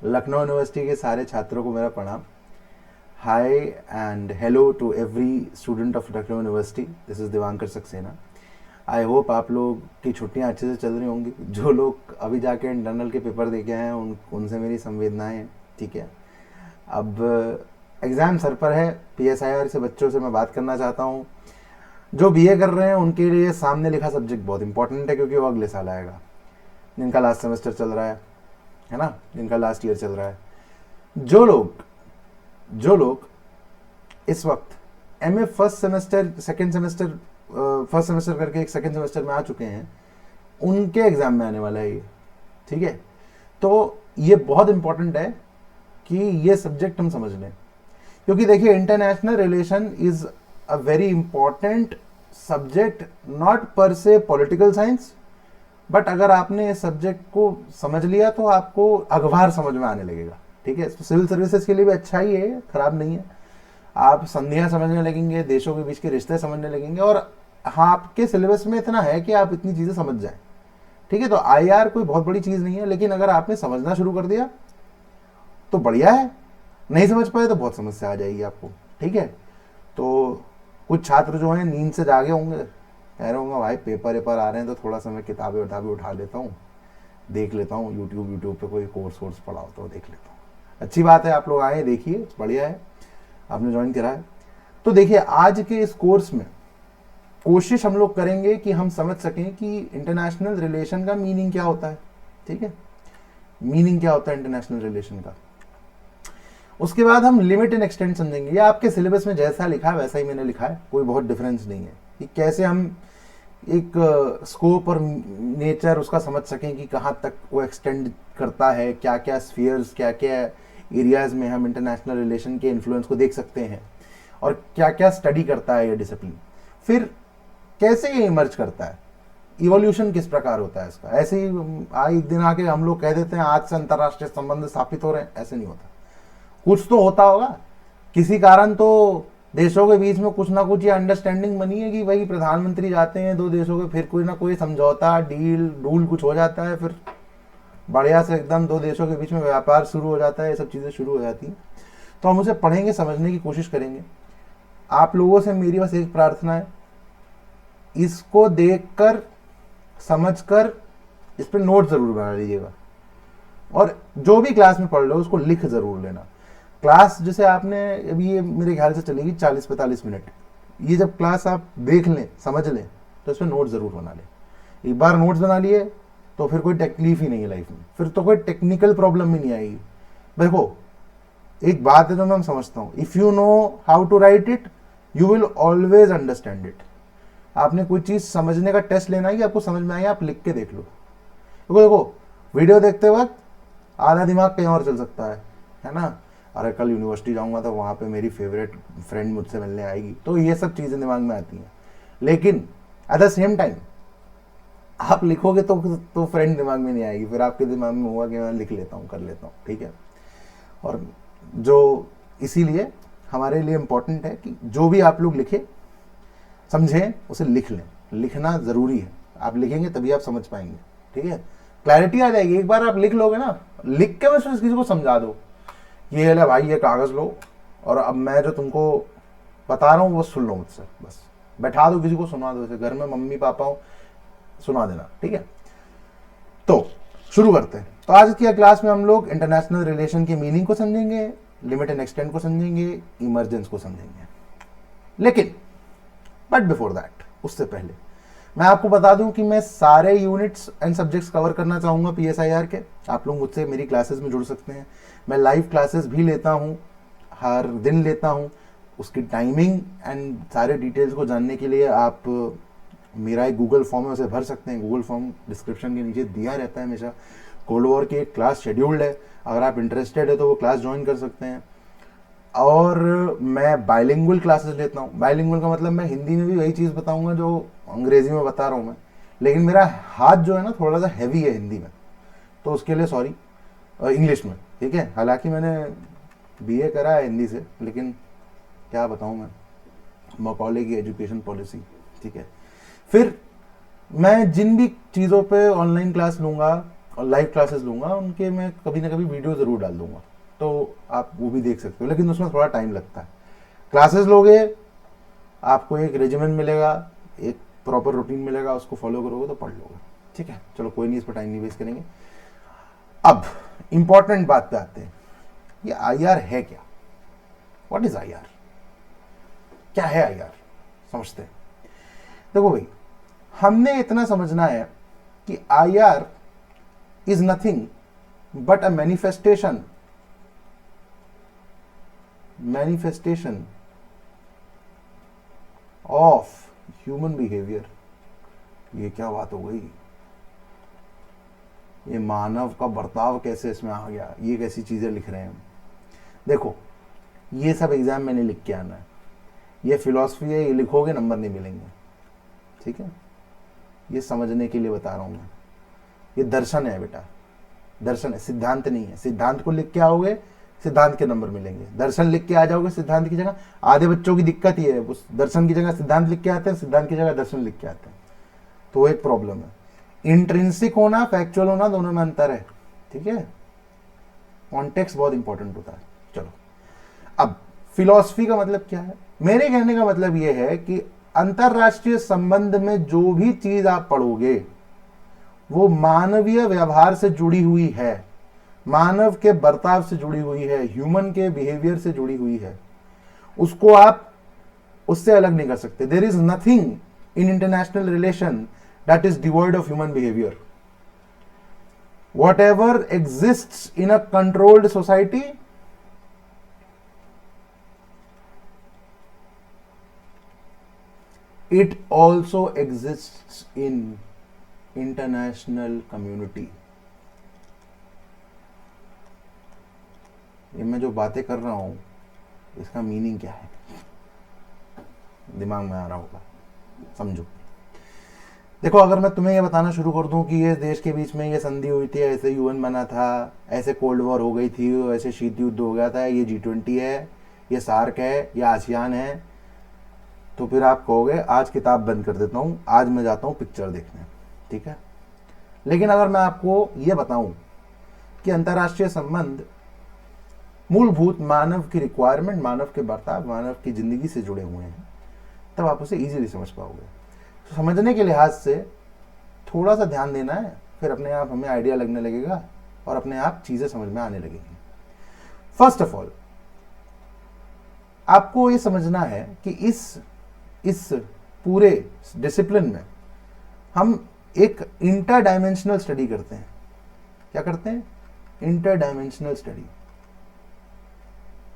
Lucknow university के सारे छात्रों को मेरा प्रणाम। Hi and hello to every student of Lucknow university. This is Divankar Saxena. I hope आप लोग की छुट्टियां अच्छे से चल रही होंगी। जो लोग अभी जाके इंटरनल के पेपर दे के आए हैं उनसे मेरी संवेदनाएं हैं, ठीक है। अब एग्ज़ाम सर पर है। PSIR से बच्चों से मैं बात करना चाहता हूँ। जो BA कर रहे हैं उनके लिए सामने लिखा सब्जेक्ट बहुत इंपॉर्टेंट है, क्योंकि वो अगले साल आएगा। जिनका लास्ट सेमेस्टर चल रहा है ना, जिनका लास्ट ईयर चल रहा है, जो लोग इस वक्त MA first semester second semester first semester करके एक सेकंड सेमेस्टर में आ चुके हैं, उनके एग्जाम में आने वाला है ये, ठीक है। तो ये बहुत इंपॉर्टेंट है कि ये सब्जेक्ट हम समझ लें, क्योंकि देखिए international relation is a very important subject, not पर से पॉलिटिकल साइंस, बट अगर आपने इस सब्जेक्ट को समझ लिया तो आपको अखबार समझ में आने लगेगा, ठीक है। सिविल सर्विसेज के लिए भी अच्छा ही है, खराब नहीं है। आप संधियां समझने लगेंगे, देशों के बीच के रिश्ते समझने लगेंगे, और हाँ, आपके सिलेबस में इतना है कि आप इतनी चीज़ें समझ जाएं, ठीक है। तो IR कोई बहुत बड़ी चीज़ नहीं है, लेकिन अगर आपने समझना शुरू कर दिया तो बढ़िया है। नहीं समझ पाए तो बहुत समस्या आ जाएगी आपको, ठीक है। तो कुछ छात्र जो हैं नींद से जागे होंगे, कह रहे होंगे भाई पेपर वेपर आ रहे हैं तो थोड़ा सा मैं किताबें उठा लेता हूँ, देख लेता हूँ यूट्यूब पे कोई कोर्स पढ़ा हो तो देख लेता हूँ। अच्छी बात है, आप लोग आए, देखिए, बढ़िया है, आपने ज्वाइन करा है। तो देखिए आज के इस कोर्स में कोशिश हम लोग करेंगे कि हम समझ सकें कि इंटरनेशनल रिलेशन का मीनिंग क्या होता है, ठीक है। मीनिंग क्या होता है इंटरनेशनल रिलेशन का। उसके बाद हम लिमिट एंड एक्सटेंड समझेंगे। ये आपके सिलेबस में जैसा लिखा है वैसा ही मैंने लिखा है, कोई बहुत डिफरेंस नहीं है कि कैसे हम एक स्कोप और नेचर उसका समझ सकें कि कहाँ तक वो एक्सटेंड करता है, क्या क्या स्फीयर्स, क्या क्या एरियाज में हम इंटरनेशनल रिलेशन के इन्फ्लुएंस को देख सकते हैं, और क्या क्या स्टडी करता है ये डिसिप्लिन। फिर कैसे ये इमर्ज करता है, इवोल्यूशन किस प्रकार होता है इसका। ऐसे ही एक दिन आके हम लोग कह देते हैं आज से अंतर्राष्ट्रीय संबंध स्थापित हो रहे हैं, ऐसे नहीं होता। कुछ तो होता होगा, किसी कारण तो देशों के बीच में कुछ ना कुछ ये अंडरस्टैंडिंग बनी है कि भाई प्रधानमंत्री जाते हैं दो देशों के, फिर कोई ना कोई समझौता डूल कुछ हो जाता है, फिर बढ़िया से एकदम दो देशों के बीच में व्यापार शुरू हो जाता है, ये सब चीज़ें शुरू हो जाती हैं। तो हम उसे पढ़ेंगे, समझने की कोशिश करेंगे। आप लोगों से मेरी बस एक प्रार्थना है, इसको देखकर समझकर इस पर नोट जरूर बना लीजिएगा, और जो भी क्लास में पढ़ लो उसको लिख जरूर लेना। क्लास जैसे आपने अभी ये मेरे ख्याल से चलेगी 40-45 मिनट, ये जब क्लास आप देख लें, समझ लें, तो इसमें नोट ज़रूर बना लें। एक बार नोट्स बना लिए तो फिर कोई तकलीफ ही नहीं है लाइफ में, फिर तो कोई टेक्निकल प्रॉब्लम भी नहीं आएगी। देखो एक बात है जो मैं समझता हूँ, if you know how to write it you will always understand it. आपने कोई चीज़ समझने का टेस्ट लेना है कि आपको समझ में आई, आप लिख के देख लो। देखो वीडियो देखते वक्त आधा दिमाग कहीं और चल सकता है ना। अरे कल यूनिवर्सिटी जाऊंगा तो वहाँ पे मेरी फेवरेट फ्रेंड मुझसे मिलने आएगी, तो ये सब चीज़ें दिमाग में आती हैं। लेकिन एट द सेम टाइम आप लिखोगे तो फ्रेंड दिमाग में नहीं आएगी, फिर आपके दिमाग में होगा कि मैं लिख लेता हूँ, कर लेता हूँ, ठीक है। और जो इसीलिए हमारे लिए इम्पोर्टेंट है कि जो भी आप लोग लिखें, समझें, उसे लिख लें। लिखना ज़रूरी है, आप लिखेंगे तभी आप समझ पाएंगे, ठीक है। क्लैरिटी आ जाएगी। एक बार आप लिख लोगे ना, लिख के बस किसी को समझा दो, ये ले भाई, ये कागज़ लो, और अब मैं जो तुमको बता रहा हूँ वो सुन लो मुझसे, बस बैठा दो किसी को, सुना दो। जैसे घर में मम्मी पापा हो, सुना देना, ठीक है। तो शुरू करते हैं। तो आज की क्लास में हम लोग इंटरनेशनल रिलेशन की मीनिंग को समझेंगे, लिमिट एंड एक्सटेंड को समझेंगे, इमरजेंस को समझेंगे। लेकिन बट बिफोर दैट, उससे पहले मैं आपको बता दूं कि मैं सारे यूनिट्स एंड सब्जेक्ट्स कवर करना चाहूँगा PSIR के। आप लोग मुझसे मेरी क्लासेस में जुड़ सकते हैं। मैं लाइव क्लासेस भी लेता हूँ, हर दिन लेता हूँ। उसकी टाइमिंग एंड सारे डिटेल्स को जानने के लिए आप मेरा एक गूगल फॉर्म है, उसे भर सकते हैं। गूगल फॉर्म डिस्क्रिप्शन के नीचे दिया रहता है हमेशा। कोल्ड वॉर की एक क्लास शेड्यूल्ड है, अगर आप इंटरेस्टेड है तो वो क्लास ज्वाइन कर सकते हैं। और मैं बाइलिंगुअल क्लासेस लेता हूँ। बाइलिंगुअल का मतलब मैं हिंदी में भी वही चीज़ बताऊँगा जो अंग्रेज़ी में बता रहा हूँ मैं, लेकिन मेरा हाथ जो है ना थोड़ा सा हैवी है हिंदी में, तो उसके लिए सॉरी, इंग्लिश में, ठीक है। हालांकि मैंने BA करा है हिंदी से, लेकिन क्या बताऊँ मैं, मकौले की एजुकेशन पॉलिसी, ठीक है। फिर मैं जिन भी चीज़ों पे ऑनलाइन क्लास लूँगा और लाइव क्लासेस लूँगा उनके, मैं कभी ना कभी वीडियो ज़रूर डाल दूँगा, तो आप वो भी देख सकते हो, लेकिन उसमें थोड़ा टाइम लगता है। क्लासेस लोगे, आपको एक रेजिमेंट मिलेगा, एक प्रॉपर रूटीन मिलेगा, उसको फॉलो करोगे तो पढ़ लोगे। ठीक है, चलो कोई नहीं, इस पर टाइम नहीं वेस्ट करेंगे। अब इंपॉर्टेंट बात पे आते हैं, ये आईआर है क्या? What is IR? क्या है आईआर? समझते हैं। देखो भाई, हमने इतना समझना है कि IR is nothing but a manifestation of human behaviour. ये क्या बात हो गई? ये मानव का बर्ताव कैसे इसमें आ गया? ये कैसी चीजें लिख रहे हैं हम? देखो, ये सब एग्जाम में नहीं लिख के आना है, ये फिलॉसफी है, ये लिखोगे नंबर नहीं मिलेंगे। ठीक है, ये समझने के लिए बता रहा हूं मैं। ये दर्शन है बेटा, दर्शन है, सिद्धांत नहीं है। सिद्धांत को लिख के आओगे, सिद्धांत के नंबर मिलेंगे। दर्शन लिख के आ जाओगे सिद्धांत की जगह, आधे बच्चों की दिक्कत ये है, उस दर्शन की जगह सिद्धांत लिख के आते हैं, सिद्धांत की जगह दर्शन लिख के आते हैं, तो वो एक प्रॉब्लम है। इंट्रिंसिक होना, फैक्चुअल होना, दोनों में अंतर है। ठीक है, कॉन्टेक्स्ट बहुत इंपॉर्टेंट होता है। चलो, अब फिलॉसफी का मतलब क्या है? मेरे कहने का मतलब यह है कि अंतरराष्ट्रीय संबंध में जो भी चीज आप पढ़ोगे वो मानवीय व्यवहार से जुड़ी हुई है, मानव के बर्ताव से जुड़ी हुई है, ह्यूमन के बिहेवियर से जुड़ी हुई है। उसको आप उससे अलग नहीं कर सकते। There is nothing in international relation that is devoid of human behavior. Whatever exists in a controlled society it also exists in international community. ये मैं जो बातें कर रहा हूं इसका मीनिंग क्या है? दिमाग में आ रहा होगा, समझो। देखो, अगर मैं तुम्हें ये बताना शुरू कर दूं कि ये देश के बीच में ये संधि हुई थी, ऐसे यूएन बना था, ऐसे कोल्ड वॉर हो गई थी, ऐसे शीत युद्ध हो गया था, ये G20 है, ये सार्क है, ये आसियान है, तो फिर आप कहोगे आज किताब बंद कर देता हूं, आज मैं जाता हूं पिक्चर देखने। ठीक है, लेकिन अगर मैं आपको ये बताऊं कि अंतर्राष्ट्रीय संबंध मूलभूत मानव की रिक्वायरमेंट, मानव के बर्ताव, मानव की जिंदगी से जुड़े हुए हैं, तब आप उसे इजीली समझ पाओगे। तो समझने के लिहाज से थोड़ा सा ध्यान देना है, फिर अपने आप हमें आइडिया लगने लगेगा और अपने आप चीजें समझ में आने लगेंगी। फर्स्ट ऑफ ऑल, आपको ये समझना है कि इस पूरे डिसिप्लिन में हम एक इंटर डायमेंशनल स्टडी करते हैं। क्या करते हैं? Inter dimensional study.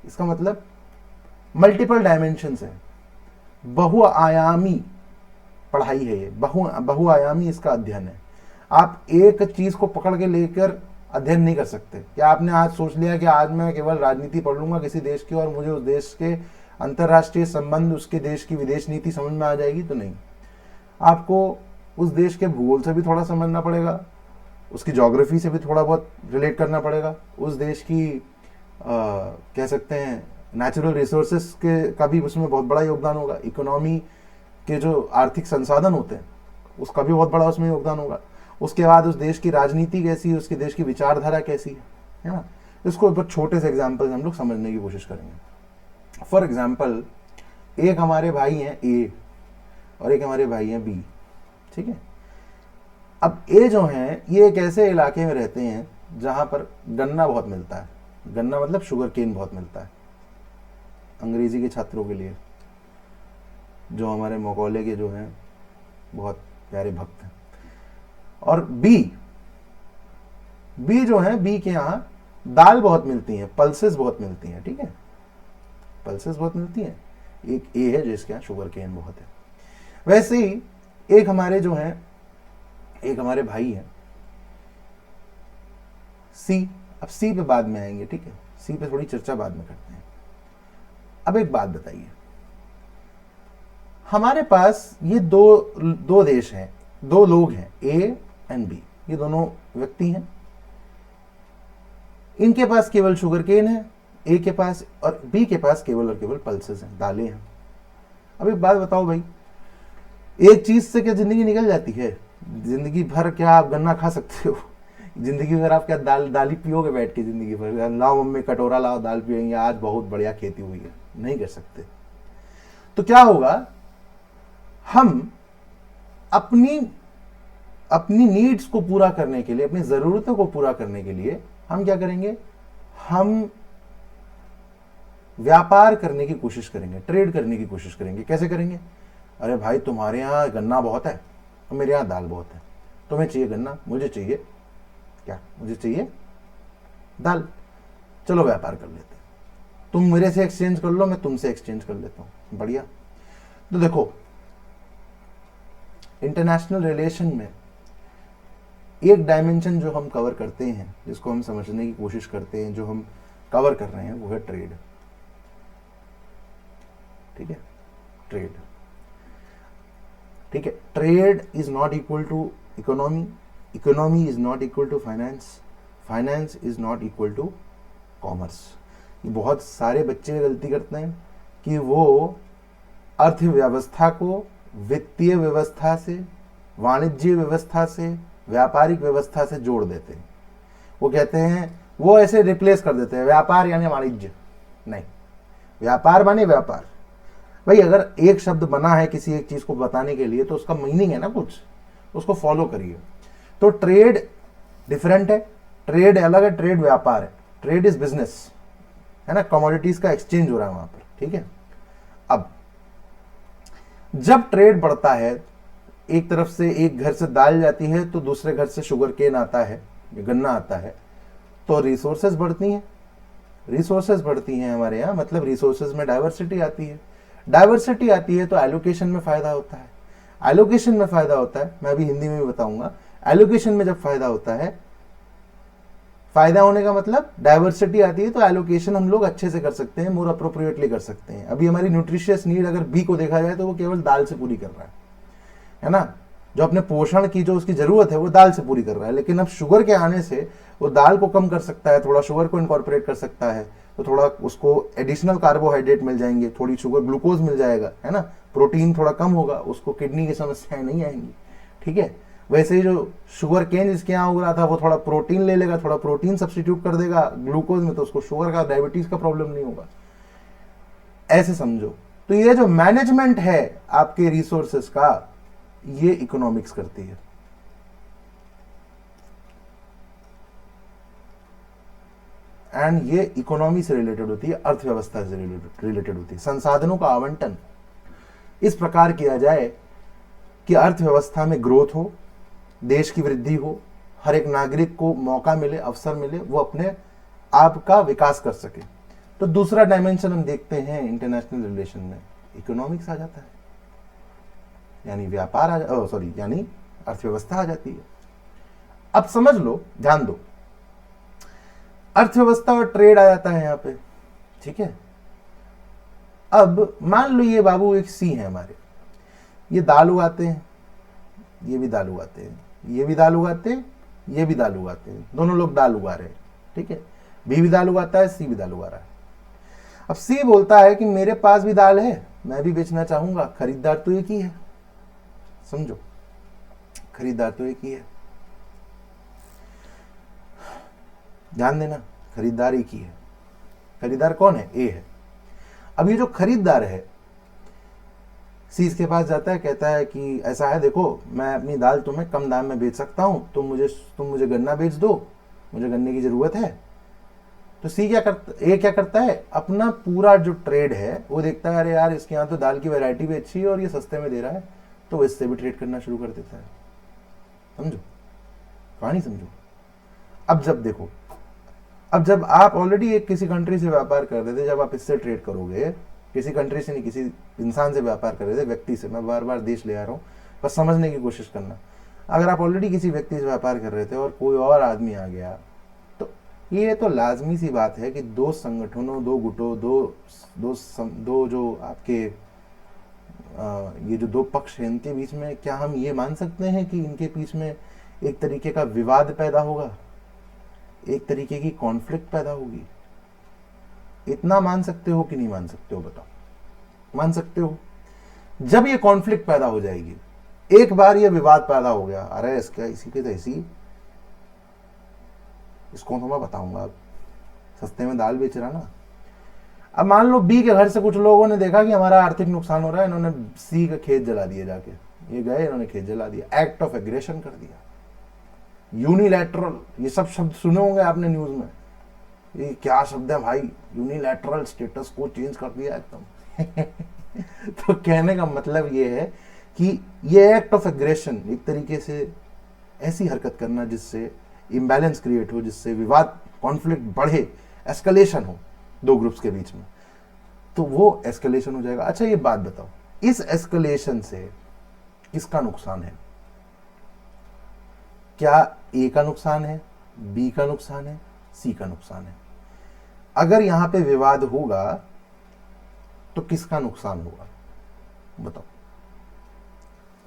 इसका मतलब मल्टीपल डायमेंशंस है, बहुआयामी पढ़ाई है ये, बहुआयामी इसका अध्ययन है। आप एक चीज को पकड़ के लेकर अध्ययन नहीं कर सकते। क्या आपने आज सोच लिया कि आज मैं केवल राजनीति पढ़ लूंगा किसी देश की और मुझे उस देश के अंतरराष्ट्रीय संबंध, उसके देश की विदेश नीति समझ में आ जाएगी? तो नहीं, आपको उस देश के भूगोल से भी थोड़ा समझना पड़ेगा, उसकी ज्योग्राफी से भी थोड़ा बहुत रिलेट करना पड़ेगा, उस देश की कह सकते हैं नेचुरल रिसोर्सेस के का भी उसमें बहुत बड़ा योगदान होगा, इकोनॉमी के जो आर्थिक संसाधन होते हैं उसका भी बहुत बड़ा उसमें योगदान होगा। उसके बाद उस देश की राजनीति कैसी है, उसके देश की विचारधारा कैसी है ना। इसको बहुत छोटे से एग्जाम्पल हम लोग समझने की कोशिश करेंगे। फॉर एग्जाम्पल, एक हमारे भाई हैं ए और एक हमारे भाई हैं बी। ठीक है, अब ए जो हैं ये एक ऐसे इलाके में रहते हैं जहां पर गन्ना बहुत मिलता है। गन्ना मतलब शुगर केन बहुत मिलता है, अंग्रेजी के छात्रों के लिए, जो हमारे मौकौले के जो हैं बहुत प्यारे भक्त हैं। और बी जो है, बी के यहाँ दाल बहुत मिलती है, पल्सेस बहुत मिलती हैं। ठीक है, पल्सेस बहुत मिलती हैं। एक ए है जिसके यहाँ शुगर केन बहुत है। वैसे ही एक हमारे जो हैं, एक हमारे भाई हैं सी। अब सी पे बाद में आएंगे, ठीक है, सी पे थोड़ी चर्चा बाद में करते हैं। अब एक बात बताइए, हमारे पास ये दो देश हैं, दो लोग हैं, ए एंड बी, ये दोनों व्यक्ति हैं। इनके पास केवल शुगर केन है, ए के पास और बी के पास केवल और केवल पल्सेस हैं, दालें हैं। अब एक बात बताओ भाई, एक चीज से क्या जिंदगी निकल जाती है? जिंदगी भर क्या आप गन्ना खा सकते हो? जिंदगी भर आप क्या दाल ही पियोगे बैठ के जिंदगी भर? लाओ मम्मी कटोरा लाओ, दाल पियेंगे, आज बहुत बढ़िया खेती हुई है, नहीं कर सकते। तो क्या होगा, हम अपनी अपनी नीड्स को पूरा करने के लिए, अपनी जरूरतों को पूरा करने के लिए हम क्या करेंगे, हम व्यापार करने की कोशिश करेंगे, ट्रेड करने की कोशिश करेंगे। कैसे करेंगे? अरे भाई तुम्हारे यहाँ गन्ना बहुत है और मेरे यहाँ दाल बहुत है, तुम्हें चाहिए गन्ना, मुझे चाहिए क्या, मुझे चाहिए दाल, चलो व्यापार कर लेते हैं, तुम मेरे से एक्सचेंज कर लो, मैं तुमसे एक्सचेंज कर लेता हूं, बढ़िया। तो देखो इंटरनेशनल रिलेशन में एक डायमेंशन जो हम कवर करते हैं, जिसको हम समझने की कोशिश करते हैं, जो हम कवर कर रहे हैं, वो है ट्रेड। ठीक है, ट्रेड, ठीक है। Trade is not equal to economy, economy is not equal to finance, finance is not equal to commerce. बहुत सारे बच्चे गलती करते हैं कि वो अर्थव्यवस्था को वित्तीय व्यवस्था से, वाणिज्य व्यवस्था से, व्यापारिक व्यवस्था से जोड़ देते हैं। वो कहते हैं, वो ऐसे रिप्लेस कर देते हैं, व्यापार यानी वाणिज्य नहीं, व्यापार माने व्यापार। भाई अगर एक शब्द बना है किसी एक चीज को बताने के लिए तो उसका मीनिंग है ना कुछ, उसको फॉलो करिए। तो ट्रेड डिफरेंट है, ट्रेड अलग है, ट्रेड व्यापार है, ट्रेड इज बिजनेस, है ना, कमोडिटीज का एक्सचेंज हो रहा है वहां पर। ठीक है, अब जब ट्रेड बढ़ता है, एक तरफ से एक घर से दाल जाती है तो दूसरे घर से शुगर केन आता है, गन्ना आता है, तो रिसोर्सेज बढ़ती हैं, रिसोर्सेज बढ़ती हैं हमारे यहाँ, मतलब रिसोर्सेज में डाइवर्सिटी आती है, डाइवर्सिटी आती है तो एलोकेशन में फायदा होता है, एलोकेशन में फायदा होता है, मैं अभी हिंदी में भी बताऊंगा। एलोकेशन में जब फायदा होता है, फायदा होने का मतलब डाइवर्सिटी आती है तो एलोकेशन हम लोग अच्छे से कर सकते हैं, मोर अप्रोप्रिएटली कर सकते हैं। अभी हमारी न्यूट्रिशियस नीड अगर बी को देखा जाए तो वो केवल दाल से पूरी कर रहा है ना, जो अपने पोषण की जो उसकी जरूरत है वो दाल से पूरी कर रहा है। लेकिन अब शुगर के आने से वो दाल को कम कर सकता है, थोड़ा शुगर को इनकॉर्पोरेट कर सकता है, तो थोड़ा उसको एडिशनल कार्बोहाइड्रेट मिल जाएंगे, थोड़ी शुगर ग्लूकोज मिल जाएगा, है ना, प्रोटीन थोड़ा कम होगा, उसको किडनी की समस्याएं नहीं आएंगी। ठीक है, वैसे ही जो शुगर केन जिसके यहाँ उग रहा था वो थोड़ा प्रोटीन ले लेगा, थोड़ा प्रोटीन सब्स्टिट्यूट कर देगा ग्लूकोज में, तो उसको शुगर का, डायबिटीज का प्रॉब्लम नहीं होगा। ऐसे समझो। तो ये जो मैनेजमेंट है आपके रिसोर्सेस का, ये इकोनॉमिक्स करती है। एंड ये इकोनॉमी से रिलेटेड होती है, अर्थव्यवस्था से रिलेटेड होती है। संसाधनों का आवंटन इस प्रकार किया जाए कि अर्थव्यवस्था में ग्रोथ हो, देश की वृद्धि हो, हर एक नागरिक को मौका मिले, अवसर मिले, वो अपने आप का विकास कर सके। तो दूसरा डायमेंशन हम देखते हैं इंटरनेशनल रिलेशन में, इकोनॉमिक्स आ जाता है, यानी व्यापार यानी अर्थव्यवस्था आ जाती है। अब समझ लो, ध्यान दो, अर्थव्यवस्था और ट्रेड आ जाता है यहां पे। ठीक है, अब मान लो ये बाबू एक सी है हमारे, ये दाल उगाते हैं, ये भी दाल उगाते हैं, ये भी दाल उगाते हैं, ये भी दाल उगाते हैं, दोनों लोग दाल उगा रहे हैं। ठीक है, बी भी दाल उगाता है, सी भी दाल उगा रहा है। अब सी बोलता है कि मेरे पास भी दाल है, मैं भी बेचना चाहूंगा, खरीदार तो एक ही है। समझो, खरीदार तो एक ही है, ध्यान देना, खरीदार एक ही है। खरीदार कौन है? ए है। अब ये जो खरीदार है, सी इसके पास जाता है, कहता है कि ऐसा है, देखो मैं अपनी दाल तुम्हें कम दाम में बेच सकता हूं, तुम मुझे गन्ना बेच दो, मुझे गन्ने की जरूरत है। तो सी क्या करता, ए क्या करता है, अपना पूरा जो ट्रेड है वो देखता है, अरे यार इसके यहाँ तो दाल की वैरायटी भी अच्छी है और ये सस्ते में दे रहा है, तो वो इससे भी ट्रेड करना शुरू कर देता है। समझो कहानी, समझो। अब जब देखो, अब जब आप ऑलरेडी एक किसी कंट्री से व्यापार कर रहे थे, जब आप इससे ट्रेड करोगे, किसी कंट्री से नहीं, किसी इंसान से व्यापार कर रहे थे, व्यक्ति से, मैं बार बार देश ले आ रहा हूँ, बस समझने की कोशिश करना। अगर आप ऑलरेडी किसी व्यक्ति से व्यापार कर रहे थे और कोई और आदमी आ गया, तो ये तो लाजमी सी बात है कि दो संगठनों, दो गुटों, दो जो आपके ये जो दो पक्ष हैं, इनके बीच में क्या हम ये मान सकते हैं कि इनके बीच में एक तरीके का विवाद पैदा होगा, एक तरीके की कॉन्फ्लिक्ट पैदा होगी? इतना मान सकते हो कि नहीं मान सकते हो? बताओ, मान सकते हो? जब ये कॉन्फ्लिक्ट पैदा हो जाएगी, एक बार ये विवाद पैदा हो गया, अरे इसका इसी के तैसी, इसको तो मैं बताऊंगा, अब सस्ते में दाल बेच रहा ना। अब मान लो बी के घर से कुछ लोगों ने देखा कि हमारा आर्थिक नुकसान हो रहा है, इन्होंने सी का खेत जला दिया, जाके ये गए इन्होंने खेत जला दिया, एक्ट ऑफ एग्रेशन कर दिया, यूनिलैटरल। ये सब शब्द सुने होंगे आपने न्यूज में, ये क्या शब्द है भाई, यूनिलैटरल, स्टेटस को चेंज कर दिया एकदम। तो कहने का मतलब ये है कि ये एक्ट ऑफ एग्रेशन एक तरीके से ऐसी हरकत करना जिससे इम्बैलेंस क्रिएट हो, जिससे विवाद, कॉन्फ्लिक्ट बढ़े, एस्केलेशन हो दो ग्रुप्स के बीच में, तो वो एस्केलेशन हो जाएगा। अच्छा ये बात बताओ, इस एस्केलेशन से किसका नुकसान है? क्या ए का नुकसान है, बी का नुकसान है, सी का नुकसान है? अगर यहां पे विवाद होगा तो किसका नुकसान होगा बताओ?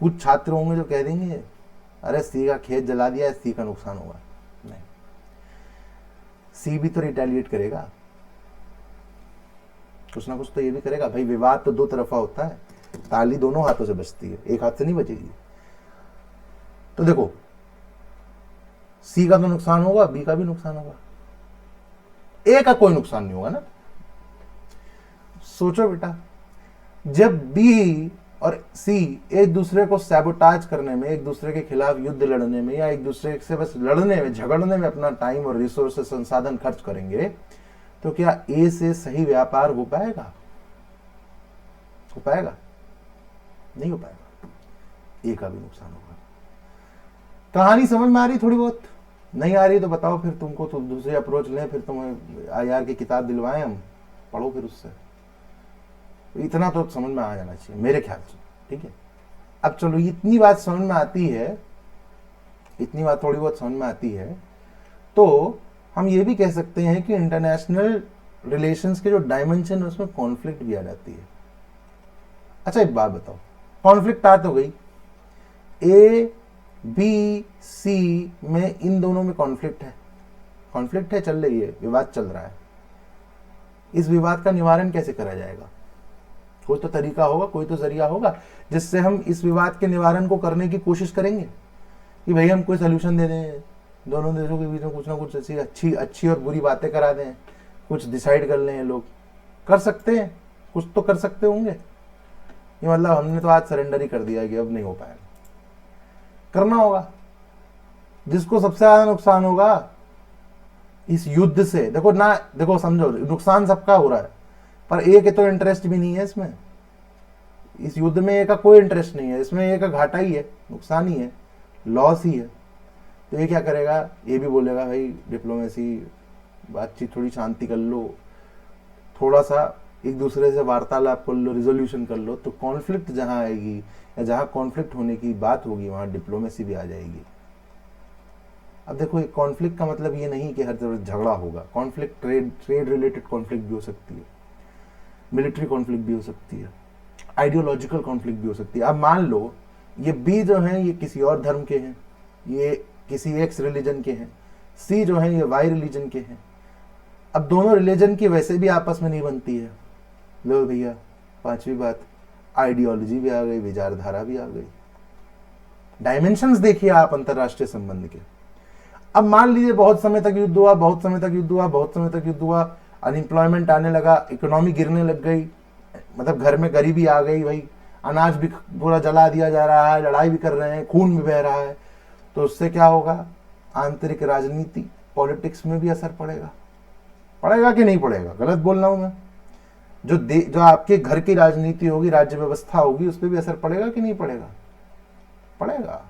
कुछ छात्र होंगे जो कह देंगे अरे सी का खेत जला दिया, सी का नुकसान होगा। नहीं, सी भी तो रिटेलिएट करेगा, कुछ ना कुछ तो ये भी करेगा भाई। विवाद तो दो तरफा होता है, ताली दोनों हाथों से बजती है, एक हाथ से नहीं बजेगी। तो देखो, सी का तो नुकसान होगा, बी का भी नुकसान होगा, ए का कोई नुकसान नहीं होगा ना। सोचो बेटा, जब बी और सी एक दूसरे को सैबोटाज करने में, एक दूसरे के खिलाफ युद्ध लड़ने में, या एक दूसरे से बस लड़ने में, झगड़ने में अपना टाइम और रिसोर्सेज, संसाधन खर्च करेंगे, तो क्या ए से सही व्यापार हो पाएगा? हो पाएगा? नहीं हो पाएगा, ए का भी नुकसान होगा। कहानी समझ में आ रही? थोड़ी बहुत नहीं आ रही तो बताओ, फिर तुमको तो दूसरी अप्रोच लें, फिर तुम्हें आईआर की किताब दिलवाएं हम, पढ़ो फिर उससे। इतना तो समझ में आ जाना चाहिए मेरे ख्याल से, ठीक है। अब चलो, इतनी बात समझ में आती है, इतनी बात थोड़ी बहुत समझ में आती है, तो हम ये भी कह सकते हैं कि इंटरनेशनल रिलेशंस के जो डायमेंशन है उसमें कॉन्फ्लिक्ट भी आ जाती है। अच्छा एक बात बताओ, कॉन्फ्लिक्ट आ तो गई, ए बी सी में, इन दोनों में कॉन्फ्लिक्ट है, कॉन्फ्लिक्ट है, चल रही है, विवाद चल रहा है। इस विवाद का निवारण कैसे करा जाएगा? कोई तो तरीका होगा, कोई तो जरिया होगा जिससे हम इस विवाद के निवारण को करने की कोशिश करेंगे कि भाई हम कोई सोल्यूशन दे दें, दोनों देशों के बीच में कुछ ना कुछ ऐसी अच्छी अच्छी और बुरी बातें करा दें, कुछ डिसाइड कर लें। लोग कर सकते हैं, कुछ तो कर सकते होंगे। ये मतलब हमने तो आज सरेंडर ही कर दिया है कि अब नहीं हो पाएगा, करना होगा। जिसको सबसे ज्यादा नुकसान होगा इस युद्ध से, देखो ना, देखो समझो, नुकसान सबका हो रहा है, पर ए के तो इंटरेस्ट भी नहीं है इसमें, इस युद्ध में ए का कोई इंटरेस्ट नहीं है, इसमें ए का घाटा ही है, नुकसान ही है, लॉस ही है। तो ये क्या करेगा? ये भी बोलेगा भाई डिप्लोमेसी, बातचीत, थोड़ी शांति कर लो, थोड़ा सा एक दूसरे से वार्तालाप कर लो, रिजोल्यूशन कर लो। तो कॉन्फ्लिक्ट जहां आएगी या जहां कॉन्फ्लिक्ट होने की बात होगी वहां डिप्लोमेसी भी आ जाएगी। अब देखो, एक कॉन्फ्लिक्ट का मतलब ये नहीं कि हर तरफ झगड़ा होगा। कॉन्फ्लिक्ट ट्रेड रिलेटेड कॉन्फ्लिक्ट भी हो सकती है, मिलिट्री कॉन्फ्लिक्ट भी हो सकती है, आइडियोलॉजिकल कॉन्फ्लिक्ट भी हो सकती है। अब मान लो ये बी जो है ये किसी और धर्म के हैं, ये किसी एक्स रिलीजन के हैं, सी जो है ये वाई रिलीजन के हैं। अब दोनों रिलीजन की वैसे भी आपस में नहीं बनती है। लो भैया, पांचवी बात, आइडियोलॉजी भी आ गई, विचारधारा भी आ गई, डायमेंशंस देखिए आप अंतरराष्ट्रीय संबंध के। अब मान लीजिए बहुत समय तक युद्ध हुआ, बहुत समय तक युद्ध हुआ, बहुत समय तक युद्ध हुआ, अनएम्प्लॉयमेंट आने लगा, इकोनॉमी गिरने लग गई, मतलब घर में गरीबी आ गई, भाई अनाज भी पूरा जला दिया जा रहा है, लड़ाई भी कर रहे हैं, खून भी बह रहा है। तो उससे क्या होगा? आंतरिक राजनीति, पॉलिटिक्स में भी असर पड़ेगा। पड़ेगा कि नहीं पड़ेगा? गलत बोल रहा हूं मैं? जो आपके घर की राजनीति होगी, राज्य व्यवस्था होगी, उस पर भी असर पड़ेगा कि नहीं पड़ेगा? पड़ेगा,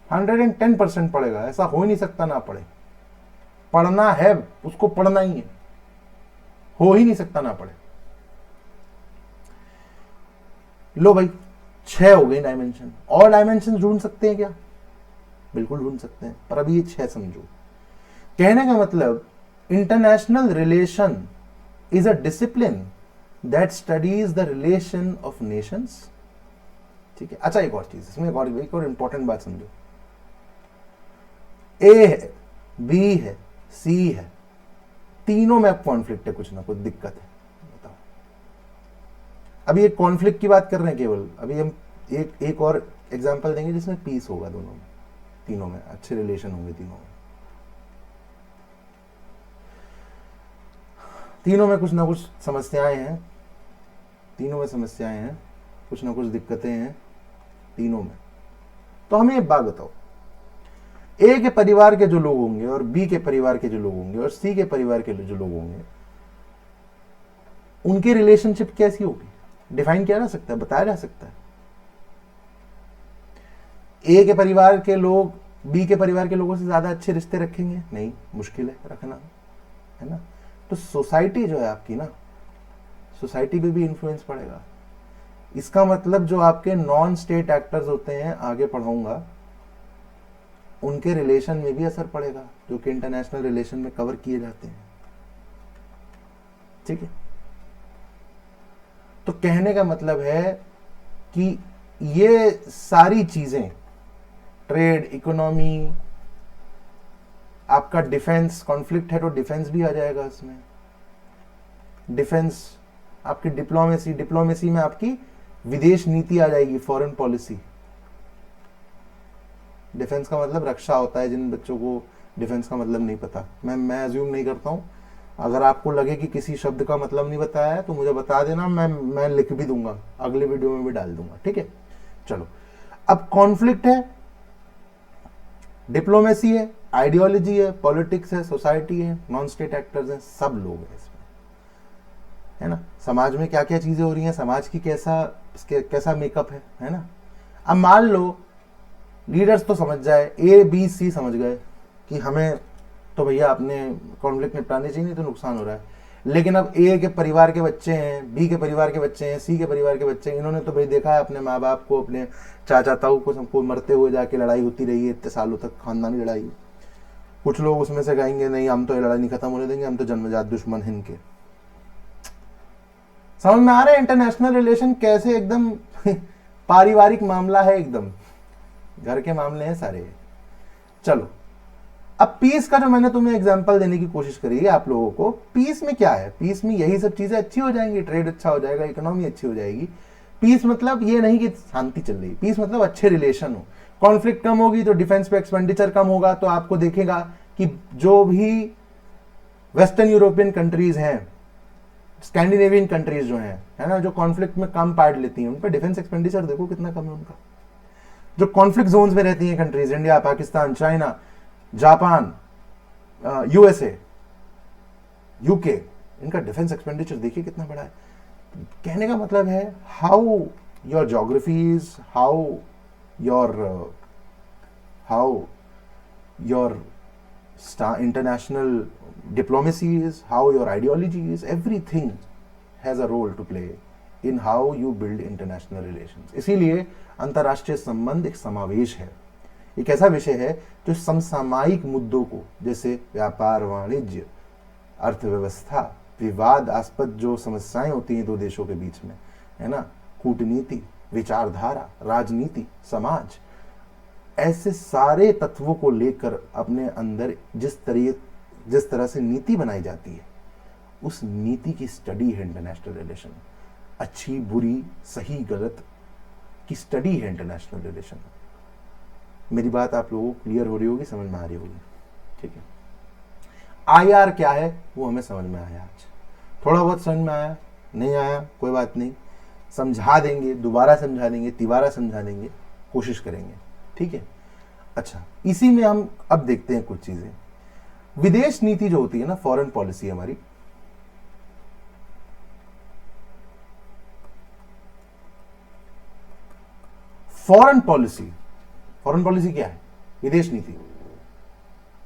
110% पड़ेगा। ऐसा हो ही नहीं सकता ना पड़े। पढ़ना है, उसको पढ़ना ही है, हो ही नहीं सकता ना पढ़े। लो भाई, 6 हो गई डायमेंशन। और डायमेंशन ढूंढ सकते हैं क्या? बिल्कुल ढूंढ सकते हैं, पर अभी ये 6 समझो। कहने का मतलब, international relation is a discipline that studies the relation of Nations. ठीक है। अच्छा एक और चीज इसमें, एक और इंपॉर्टेंट बात समझो। ए है, बी है, सी है, तीनों में अब कॉन्फ्लिक्ट है, कुछ ना कुछ दिक्कत है। बताओ, अभी एक कॉन्फ्लिक्ट की बात कर रहे हैं केवल। अभी हम एक और एग्जांपल देंगे जिसमें पीस होगा दोनों में, तीनों में अच्छे रिलेशन होंगे तीनों में। तीनों में कुछ ना कुछ समस्याएं हैं, तीनों में समस्याएं हैं, कुछ ना कुछ दिक्कतें हैं तीनों में। तो हमें एक बात बताओ, ए के परिवार के जो लोग होंगे और बी के परिवार के जो लोग होंगे और सी के परिवार के जो लोग होंगे, उनकी रिलेशनशिप कैसी होगी? डिफाइन किया जा सकता है, बताया जा सकता है? ए के परिवार के लोग बी के परिवार के लोगों से ज्यादा अच्छे रिश्ते रखेंगे? नहीं, मुश्किल है रखना, है ना? तो सोसाइटी जो है आपकी ना, सोसाइटी पे भी इन्फ्लुएंस पड़ेगा। इसका मतलब जो आपके नॉन स्टेट एक्टर्स होते हैं, आगे पढ़ाऊंगा, उनके रिलेशन में भी असर पड़ेगा, जो कि इंटरनेशनल रिलेशन में कवर किए जाते हैं। ठीक है, तो कहने का मतलब है कि ये सारी चीजें, ट्रेड, इकोनॉमी, आपका डिफेंस, कॉन्फ्लिक्ट है तो डिफेंस भी आ जाएगा इसमें, डिफेंस, आपकी डिप्लोमेसी, डिप्लोमेसी में आपकी विदेश नीति आ जाएगी, फॉरेन पॉलिसी। डिफेंस का मतलब रक्षा होता है, जिन बच्चों को डिफेंस का मतलब नहीं पता, मैं अज्यूम नहीं करता हूं, अगर आपको लगे कि किसी शब्द का मतलब नहीं बताया है तो मुझे बता देना, मैं लिख भी दूंगा, अगले वीडियो में भी डाल दूंगा। ठीक है, चलो, अब कॉन्फ्लिक्ट है, डिप्लोमेसी है, आइडियोलॉजी है, पॉलिटिक्स है, सोसाइटी है, नॉन स्टेट एक्टर्स हैं, सब लोग हैं इसमें, है ना? समाज में क्या क्या चीजें हो रही हैं, समाज की कैसा मेकअप है ना? अब मान लो लीडर्स तो समझ जाए, ए बी सी समझ गए कि हमें तो भैया अपने कॉन्फ्लिक्ट निपटाने चाहिए, नहीं तो नुकसान हो रहा है। लेकिन अब ए के परिवार के बच्चे हैं, बी के परिवार के बच्चे हैं, सी के परिवार के बच्चे हैं, इन्होंने तो भाई देखा है अपने माँ बाप को, अपने चाचा ताऊ को, सबको मरते हुए जाके लड़ाई होती रही है इतने सालों तक, खानदानी लड़ाई। कुछ लोग उसमें से कहेंगे नहीं, हम तो ये लड़ाई नहीं खत्म होने देंगे, हम तो जन्मजात दुश्मन हैं इनके। समझ में आ रहा है इंटरनेशनल रिलेशन कैसे एकदम पारिवारिक मामला है, एकदम घर के मामले हैं सारे। चलो, अब पीस का जो मैंने तुम्हें एग्जांपल देने की कोशिश करी है आप लोगों को, पीस में क्या है? पीस में यही सब चीजें अच्छी हो जाएंगी, ट्रेड अच्छा हो जाएगा, इकोनॉमी अच्छी हो जाएगी। पीस मतलब ये नहीं कि शांति चल रही, पीस मतलब अच्छे रिलेशन हो। कॉन्फ्लिक्ट कम होगी तो डिफेंस पे एक्सपेंडिचर कम होगा, तो आपको देखेगा कि जो भी वेस्टर्न यूरोपियन कंट्रीज हैं, स्कैंडिनेवियन कंट्रीज जो हैं, है ना, जो कॉन्फ्लिक्ट में कम पार्ट लेती हैं, उन पर डिफेंस एक्सपेंडिचर देखो कितना कम है उनका। जो कॉन्फ्लिक्ट जोन्स में रहती हैं countries, India, Pakistan, China, Japan, USA, UK, इनका डिफेंस एक्सपेंडिचर देखिए कितना बड़ा है। कहने का मतलब है how your geography is, how your international diplomacy is, how your ideology is, everything has a role to play in how you build international relations. इसीलिए अंतर्राष्ट्रीय संबंध एक समावेश है, एक ऐसा विषय है जो समसामयिक मुद्दों को, जैसे व्यापार, वाणिज्य, अर्थव्यवस्था, विवादास्पद जो समस्याएं होती हैं दो देशों के बीच में, है ना, कूटनीति, विचारधारा, राजनीति, समाज, ऐसे सारे तत्वों को लेकर अपने अंदर जिस तरह से नीति बनाई जाती है, उस नीति की स्टडी है इंटरनेशनल रिलेशन। अच्छी बुरी, सही गलत की स्टडी है इंटरनेशनल रिलेशन। मेरी बात आप लोगों को क्लियर हो रही होगी, समझ में आ रही होगी? ठीक है, आईआर क्या है वो हमें समझ में आया आज, थोड़ा बहुत समझ में आया, नहीं आया कोई बात नहीं, समझा देंगे, दोबारा समझा देंगे, तिबारा समझा देंगे, कोशिश करेंगे। ठीक है, अच्छा, इसी में हम अब देखते हैं कुछ चीजें। विदेश नीति जो होती है ना, फॉरेन पॉलिसी हमारी, फॉरेन पॉलिसी क्या है? विदेश नीति।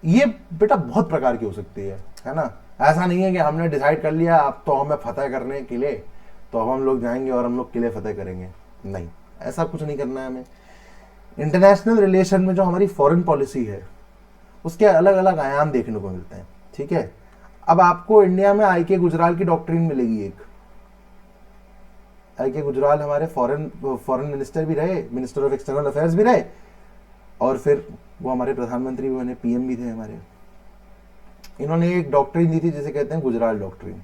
ये बेटा बहुत प्रकार की हो सकती है ना? ऐसा नहीं है कि हमने डिसाइड कर लिया अब तो हमें फतेह करने किले, तो अब हम लोग जाएंगे और हम लोग किले फतेह करेंगे, नहीं, ऐसा कुछ नहीं करना है हमें। इंटरनेशनल रिलेशन में जो हमारी फॉरेन पॉलिसी है, उसके अलग अलग आयाम देखने को मिलते हैं। ठीक है, अब आपको इंडिया में आई.के. गुजराल की डॉक्ट्रिन मिलेगी। एक आई.के. गुजराल हमारे फॉरेन मिनिस्टर भी रहे, मिनिस्टर ऑफ एक्सटर्नल अफेयर्स भी रहे, और फिर वो हमारे प्रधानमंत्री भी बने, पीएम भी थे हमारे। इन्होंने एक डॉक्ट्रिन दी थी जिसे कहते हैं गुजराल डॉक्ट्रिन।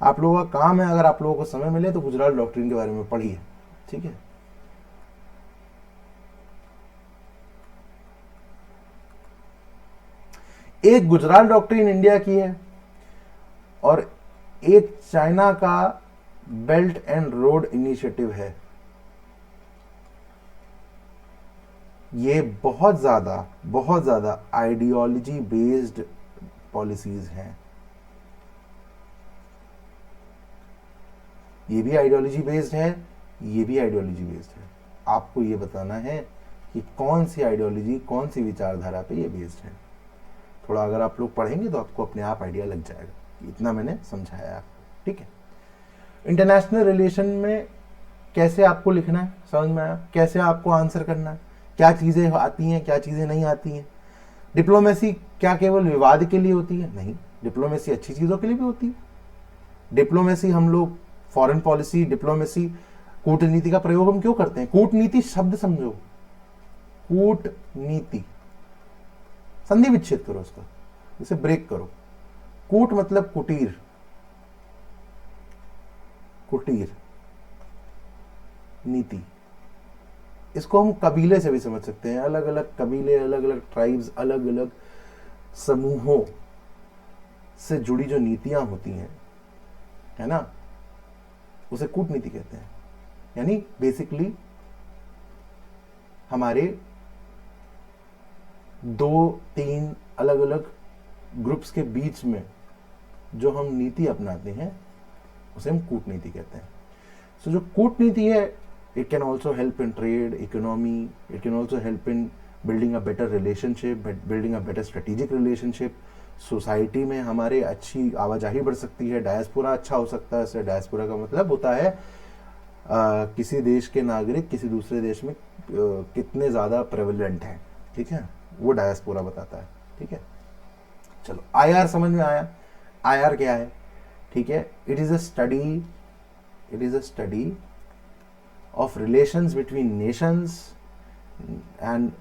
आप लोगों का काम है, अगर आप लोगों को समय मिले तो गुजराल डॉक्ट्रिन के बारे में पढ़िए। ठीक है, एक गुजराल डॉक्ट्रिन इंडिया की है और एक चाइना का बेल्ट एंड रोड इनिशिएटिव है। ये बहुत ज्यादा आइडियोलॉजी बेस्ड पॉलिसीज हैं। ये भी आइडियोलॉजी बेस्ड है, ये भी आइडियोलॉजी बेस्ड है। आपको ये बताना है कि कौन सी आइडियोलॉजी, कौन सी विचारधारा पे ये बेस्ड है। थोड़ा अगर आप लोग पढ़ेंगे तो आपको अपने आप आइडिया लग जाएगा। इतना मैंने समझाया आपको, ठीक है। इंटरनेशनल रिलेशन में कैसे आपको लिखना है, समझ में आया? कैसे आपको आंसर करना है, क्या चीजें आती हैं, क्या चीजें नहीं आती हैं। डिप्लोमेसी क्या केवल विवाद के लिए होती है? नहीं, डिप्लोमेसी अच्छी चीजों के लिए भी होती है। डिप्लोमेसी हम लोग फॉरेन पॉलिसी, डिप्लोमेसी, कूटनीति का प्रयोग हम क्यों करते हैं? कूटनीति शब्द समझो, कूटनीति, संधि विच्छेद करो उसका, इसे ब्रेक करो। कूट मतलब कुटीर, कुटीर, नीति। इसको हम कबीले से भी समझ सकते हैं। अलग अलग कबीले, अलग अलग ट्राइब्स, अलग अलग समूहों से जुड़ी जो नीतियां होती हैं, है ना, उसे कूटनीति कहते हैं। यानी बेसिकली हमारे 2-3 अलग अलग ग्रुप्स के बीच में जो हम नीति अपनाते हैं उसे हम कूटनीति कहते हैं। सो जो कूटनीति है, it can also help in trade, economy, it can also help in building a better relationship, building a better strategic relationship. Society में हमारे अच्छी आवाजाही बढ़ सकती है, डायस्पोरा अच्छा हो सकता है। डायस्पोरा का मतलब होता है किसी देश के नागरिक किसी दूसरे देश में कितने ज़्यादा प्रेवलेंट हैं, ठीक है, वो डायस्पोरा बताता है, ठीक है। चलो, आईआर समझ में आया? आईआर क्या है? ठीक है, it is a study of relations between nations and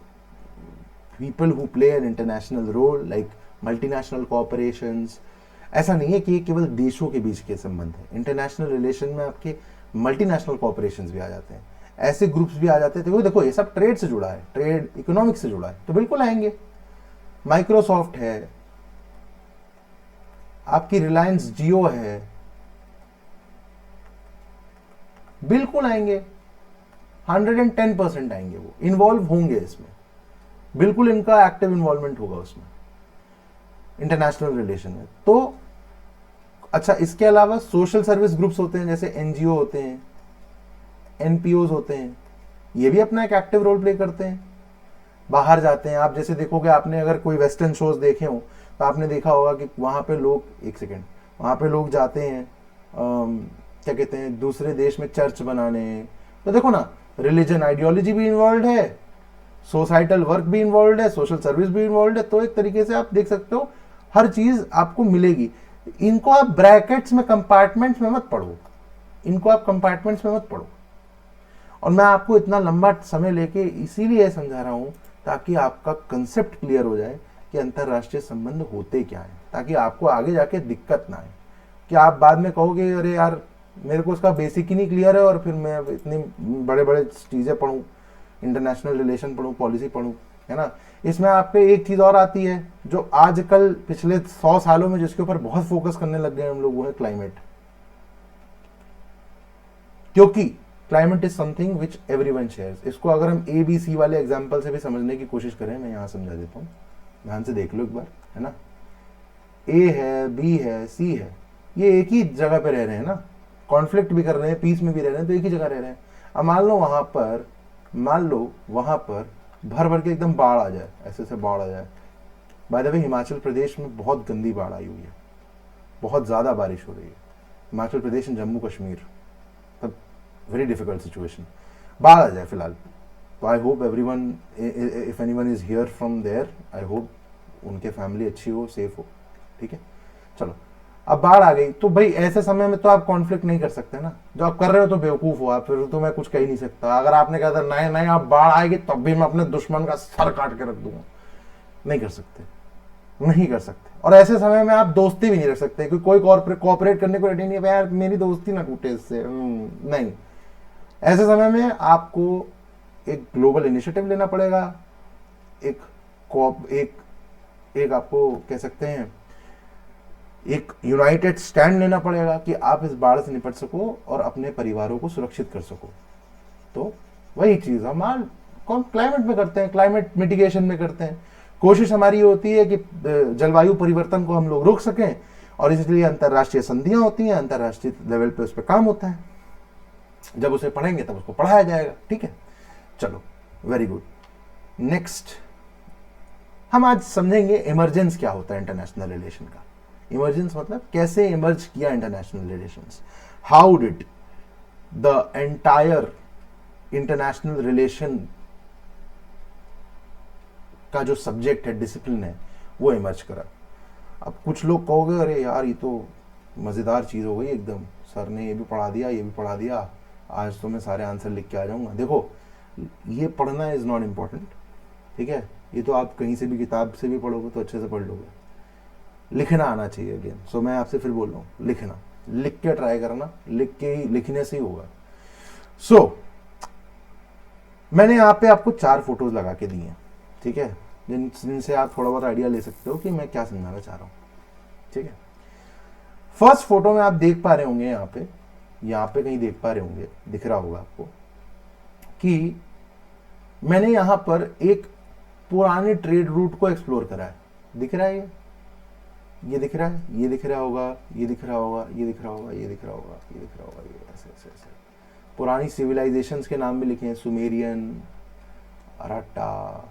people who play an international role like multinational corporations। ऐसा नहीं है कि ये केवल देशों के बीच के संबंध है। इंटरनेशनल रिलेशन में आपके मल्टीनेशनल कॉर्पोरेशंस भी आ जाते हैं, ऐसे ग्रुप्स भी आ जाते हैं। तो देखो, ये सब ट्रेड से जुड़ा है, ट्रेड इकोनॉमिक्स से जुड़ा है, तो बिल्कुल आएंगे। माइक्रोसॉफ्ट है, आपकी रिलायंस जियो है, बिल्कुल आएंगे, 110% आएंगे, वो इन्वॉल्व होंगे इसमें, बिल्कुल इनका एक्टिव इन्वॉल्वमेंट होगा उसमें, इंटरनेशनल रिलेशन में। तो अच्छा, इसके अलावा सोशल सर्विस ग्रुप्स होते हैं, जैसे एनजीओ होते हैं, एनपीओज होते हैं, ये भी अपना एक एक्टिव रोल प्ले करते हैं, बाहर जाते हैं। आप जैसे देखोगे, आपने अगर कोई वेस्टर्न शोज देखे हो तो आपने देखा होगा कि वहां पे लोग, एक सेकेंड, वहां पे लोग जाते हैं क्या कहते हैं, दूसरे देश में चर्च बनाने। तो देखो ना, रिलीजन आइडियोलॉजी भी इन्वॉल्व है, सोसाइटल वर्क भी इन्वॉल्व है, सोशल सर्विस भी इन्वॉल्व है। तो एक तरीके से आप देख सकते हो, हर चीज आपको मिलेगी। इनको आप ब्रैकेट्स में, कंपार्टमेंट्स में मत पढ़ो, इनको आप कंपार्टमेंट्स में मत पढ़ो। और मैं आपको इतना लंबा समय लेके इसीलिए समझा रहा हूं ताकि आपका कंसेप्ट क्लियर हो जाए कि अंतरराष्ट्रीय संबंध होते क्या है, ताकि आपको आगे जाके दिक्कत ना आए कि आप बाद में कहोगे अरे यार मेरे को उसका बेसिक ही नहीं क्लियर है और फिर मैं इतनी बड़े बड़े चीज़ें पढ़ूँ, इंटरनेशनल रिलेशन पढ़ूँ, पॉलिसी पढ़ूँ, है ना। इसमें आपको एक चीज़ और आती है जो आजकल पिछले 100 सालों में जिसके ऊपर बहुत फोकस करने लग गए हम लोग, वो है क्लाइमेट। क्योंकि climate is something which everyone shares. इसको अगर हम ABC वाले एग्जाम्पल से भी समझने की कोशिश करें, मैं यहाँ समझा देता हूँ, ध्यान से देख लो एक बार, है ना। A है, B है, C है, ये एक ही जगह पे रह रहे हैं ना, कॉन्फ्लिक्ट भी कर रहे हैं, पीस में भी रह रहे हैं, तो एक ही जगह रह रहे हैं। अब मान लो वहां पर भर भर के एकदम बाढ़ आ जाए, ऐसे से बाढ़ आ जाए। By the way, Himachal Pradesh में बहुत गंदी बाढ़ आई हुई है, बहुत ज्यादा बारिश हो रही है हिमाचल प्रदेश एंड जम्मू कश्मीर, तब वेरी डिफिकल्ट सिचुएशन, बाढ़ आ जाए फिलहाल। तो I hope everyone, if anyone is here from there, I hope उनके फैमिली अच्छी हो, सेफ हो, ठीक है। चलो, अब बाढ़ आ गई, तो भाई ऐसे समय में तो आप कॉन्फ्लिक्ट नहीं कर सकते ना, जो आप कर रहे हो तो बेवकूफ हो आप, फिर तो मैं कुछ कह ही नहीं सकता। अगर आपने कहा था नहीं नहीं आप बाढ़ आएगी तब भी मैं अपने दुश्मन का सर काट के रख दूंगा, नहीं कर सकते, नहीं कर सकते। और ऐसे समय में आप दोस्ती भी नहीं रख सकते, क्योंकि कोई कोऑपरेट करने को रेडी नहीं है, यार मेरी दोस्ती ना टूटे इससे, नहीं। ऐसे समय में आपको एक ग्लोबल इनिशिएटिव लेना पड़ेगा, एक आपको कह सकते हैं एक यूनाइटेड स्टैंड लेना पड़ेगा कि आप इस बाढ़ से निपट सको और अपने परिवारों को सुरक्षित कर सको। तो वही चीज हम क्लाइमेट में करते हैं, क्लाइमेट मिटिगेशन में करते हैं। कोशिश हमारी ये होती है कि जलवायु परिवर्तन को हम लोग रोक सकें, और इसलिए अंतर्राष्ट्रीय संधियां होती हैं, अंतर्राष्ट्रीय लेवल पे उस पर काम होता है। जब उसे पढ़ेंगे तब उसको पढ़ाया जाएगा, ठीक है। चलो, वेरी गुड। नेक्स्ट हम आज समझेंगे इमरजेंस क्या होता है इंटरनेशनल रिलेशन का। इमरजेंस मतलब कैसे इमर्ज किया international relations, how did the entire international relation का जो सब्जेक्ट है, डिसिप्लिन है, वो इमर्ज करा। अब कुछ लोग कहोगे अरे यार ये तो मजेदार चीज हो गई एकदम, सर ने ये भी पढ़ा दिया, ये भी पढ़ा दिया, आज तो मैं सारे आंसर लिख के आ जाऊंगा। देखो, ये पढ़ना इज नॉट इम्पॉर्टेंट, ठीक है। ये तो आप कहीं से भी किताब से भी पढ़ोगे तो अच्छे से पढ़ लोगे, लिखना आना चाहिए अगेन। सो मैं आपसे फिर बोल रहा हूँ, लिखना, लिख के ट्राई करना, लिखने से ही होगा। सो मैंने यहाँ पे आपको 4 फोटोज लगा के दी हैं, ठीक है, जिनसे आप थोड़ा बहुत आइडिया ले सकते हो कि मैं क्या समझाना चाह रहा हूँ, ठीक है। फर्स्ट फोटो में आप देख पा रहे होंगे, यहाँ पे कहीं देख पा रहे होंगे, दिख रहा होगा आपको कि मैंने यहाँ पर एक पुराने ट्रेड रूट को एक्सप्लोर करा है। दिख रहा है, ये दिख रहा है, ये दिख रहा होगा, ये दिख रहा होगा, ये दिख रहा होगा, ये दिख रहा होगा, ये दिख रहा होगा, ये ऐसे ऐसे ऐसे पुरानी सिविलाइजेशंस के नाम भी लिखे हैं, सुमेरियन, अराटा,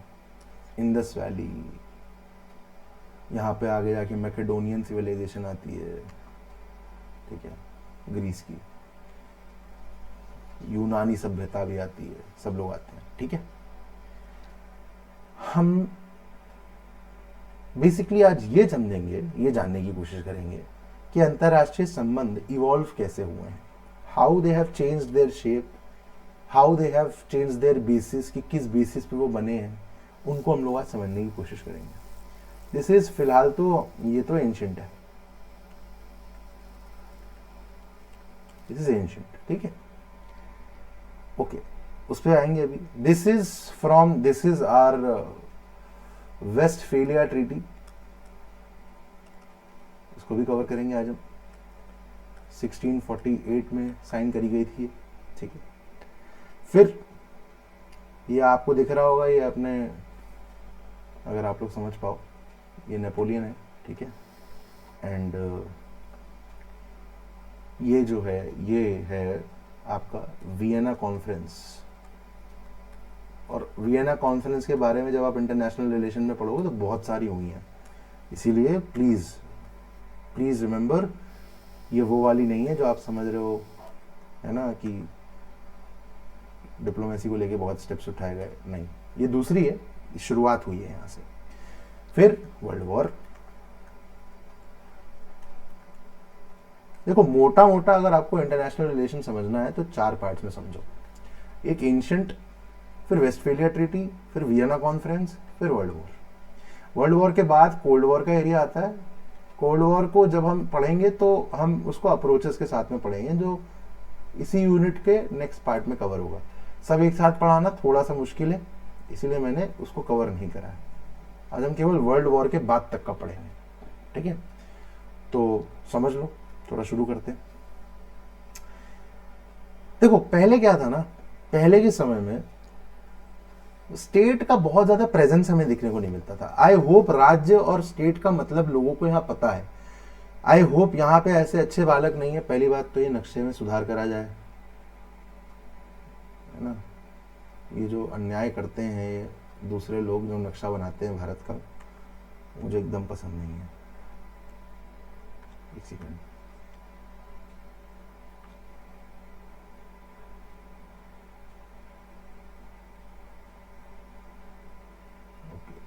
इंडस वैली, यहाँ पे आगे जाके मैकेडोनियन सिविलाइजेशन आती है, ठीक है, ग्रीस की, यूनानी सभ्यता भी आती है, सब लोग आते हैं, ठीक है। हम बेसिकली आज ये समझेंगे, ये जानने की कोशिश करेंगे कि अंतरराष्ट्रीय संबंध इवॉल्व कैसे हुए हैं, how they have changed their shape, how they have changed there basis, कि किस बेसिस पे वो बने हैं, उनको हम लोग आज समझने की कोशिश करेंगे। दिस इज, फिलहाल तो ये तो एंशिएंट है, दिस इज एंशिएंट, ठीक है, ओके, उस पर आएंगे अभी। This is our Westphalia treaty, इसको भी कवर करेंगे आज हम। 1648 में साइन करी गई थी, ठीक है। फिर ये आपको दिख रहा होगा, ये अपने, अगर आप लोग समझ पाओ, ये नेपोलियन है, ठीक है। एंड ये जो है, ये है आपका वियना कॉन्फ्रेंस। और वियना कॉन्फ्रेंस के बारे में जब आप इंटरनेशनल रिलेशन में पढ़ोगे तो बहुत सारी हुई हैं, इसीलिए प्लीज रिमेंबर, ये वो वाली नहीं है जो आप समझ रहे हो, है ना, कि डिप्लोमेसी को लेके बहुत स्टेप्स उठाए गए, नहीं, ये दूसरी है, शुरुआत हुई है यहां से। फिर वर्ल्ड वॉर। देखो, मोटा मोटा अगर आपको इंटरनेशनल रिलेशन समझना है तो 4 पार्ट्स में समझो, एक एंशिएंट, फिर वेस्टफेलिया ट्रीटी, फिर वियना कॉन्फ्रेंस, फिर वर्ल्ड वॉर। वर्ल्ड वॉर के बाद कोल्ड वॉर का एरिया आता है। कोल्ड वॉर को जब हम पढ़ेंगे तो हम उसको अप्रोचेस के साथ में पढ़ेंगे, जो इसी यूनिट के नेक्स्ट पार्ट में कवर होगा। सब एक साथ पढ़ाना थोड़ा सा मुश्किल है, इसीलिए मैंने उसको कवर नहीं करा है। आज हम केवल वर्ल्ड वॉर के बाद तक का पढ़ेंगे, ठीक है। तो समझ लो, थोड़ा शुरू करते हैं। देखो, पहले क्या था ना, पहले के समय में स्टेट का बहुत ज्यादा प्रेजेंस हमें देखने को नहीं मिलता था। आई होप राज्य और स्टेट का मतलब लोगों को यहाँ पता है। आई होप यहाँ पे ऐसे अच्छे बालक नहीं है। पहली बात तो ये नक्शे में सुधार करा जाए, है ना। ये जो अन्याय करते हैं दूसरे लोग, जो नक्शा बनाते हैं भारत का, मुझे एकदम पसंद नहीं है। एक सेकंड,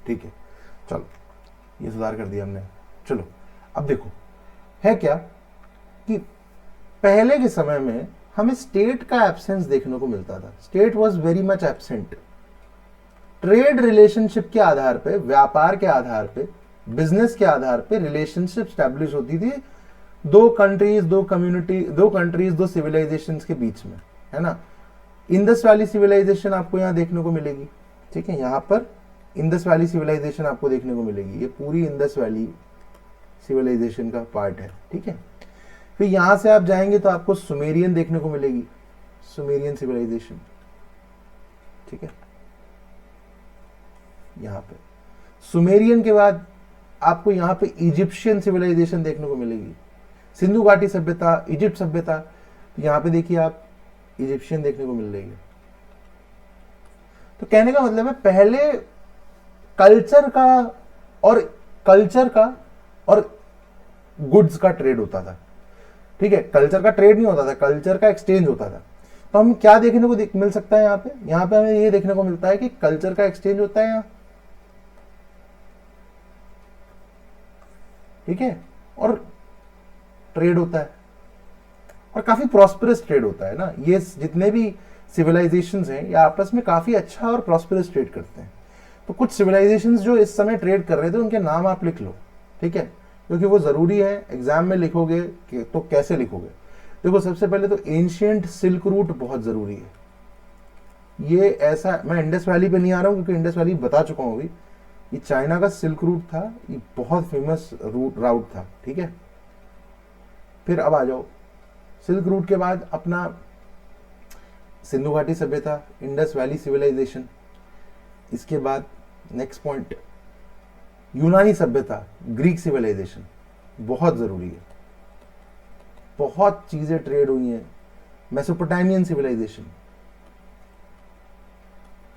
ठीक है, चलो, ये सुधार कर दिया हमने। चलो, अब देखो, है क्या कि पहले के समय में हमें स्टेट का एब्सेंस देखने को मिलता था। State was very much absent. Trade relationship के आधार पे, व्यापार के आधार पे, बिजनेस के आधार पे रिलेशनशिप स्टैब्लिश होती थी दो कंट्रीज, दो कम्युनिटी, दो कंट्रीज, दो सिविलाइजेशंस के बीच में, है ना। इंडस वैली सिविलाइजेशन आपको यहाँ देखने को मिलेगी, ठीक है। यहाँ पर इंडस वैली सिविलाइजेशन आपको देखने को मिलेगी। ये पूरी इंडस वैली सिविलाइजेशन का पार्ट है, ठीक है। फिर यहां से आप जाएंगे तो आपको सुमेरियन देखने को मिलेगी, सुमेरियन सिविलाइजेशन, ठीक है। यहां पे सुमेरियन के बाद आपको यहां पे इजिप्शियन सिविलाइजेशन देखने को मिलेगी, सिंधु घाटी सभ्यता, इजिप्ट सभ्यता। यहां पे देखिए आप इजिप्शियन देखने को मिल रही है। तो कहने का मतलब है पहले कल्चर का और गुड्स का ट्रेड होता था, ठीक है। कल्चर का ट्रेड नहीं होता था, कल्चर का एक्सचेंज होता था। तो हम क्या देखने को मिल सकता है यहाँ पे हमें ये देखने को मिलता है कि कल्चर का एक्सचेंज होता है यहाँ, ठीक है, और ट्रेड होता है, और काफी प्रॉस्पेरस ट्रेड होता है ना। ये जितने भी सिविलाइजेशंस हैं ये आपस में काफी अच्छा और प्रॉस्पेरस ट्रेड करते हैं। तो कुछ सिविलाइजेशंस जो इस समय ट्रेड कर रहे थे उनके नाम आप लिख लो, ठीक है, क्योंकि वो जरूरी है। एग्जाम में लिखोगे तो कैसे लिखोगे? देखो सबसे पहले तो एंशिएंट सिल्क रूट बहुत जरूरी है। ये ऐसा, मैं इंडस वैली पे नहीं आ रहा हूँ क्योंकि इंडस वैली बता चुका हूँ अभी। ये चाइना का सिल्क रूट था, ये बहुत फेमस राउट था, ठीक है। फिर अब आ जाओ, सिल्क रूट के बाद अपना सिंधु घाटी सभ्यता, इंडस वैली सिविलाइजेशन। इसके बाद नेक्स्ट पॉइंट यूनानी सभ्यता, ग्रीक सिविलाइजेशन, बहुत जरूरी है। बहुत चीजें ट्रेड हुई हैं। मेसोपोटामियन सिविलाइजेशन,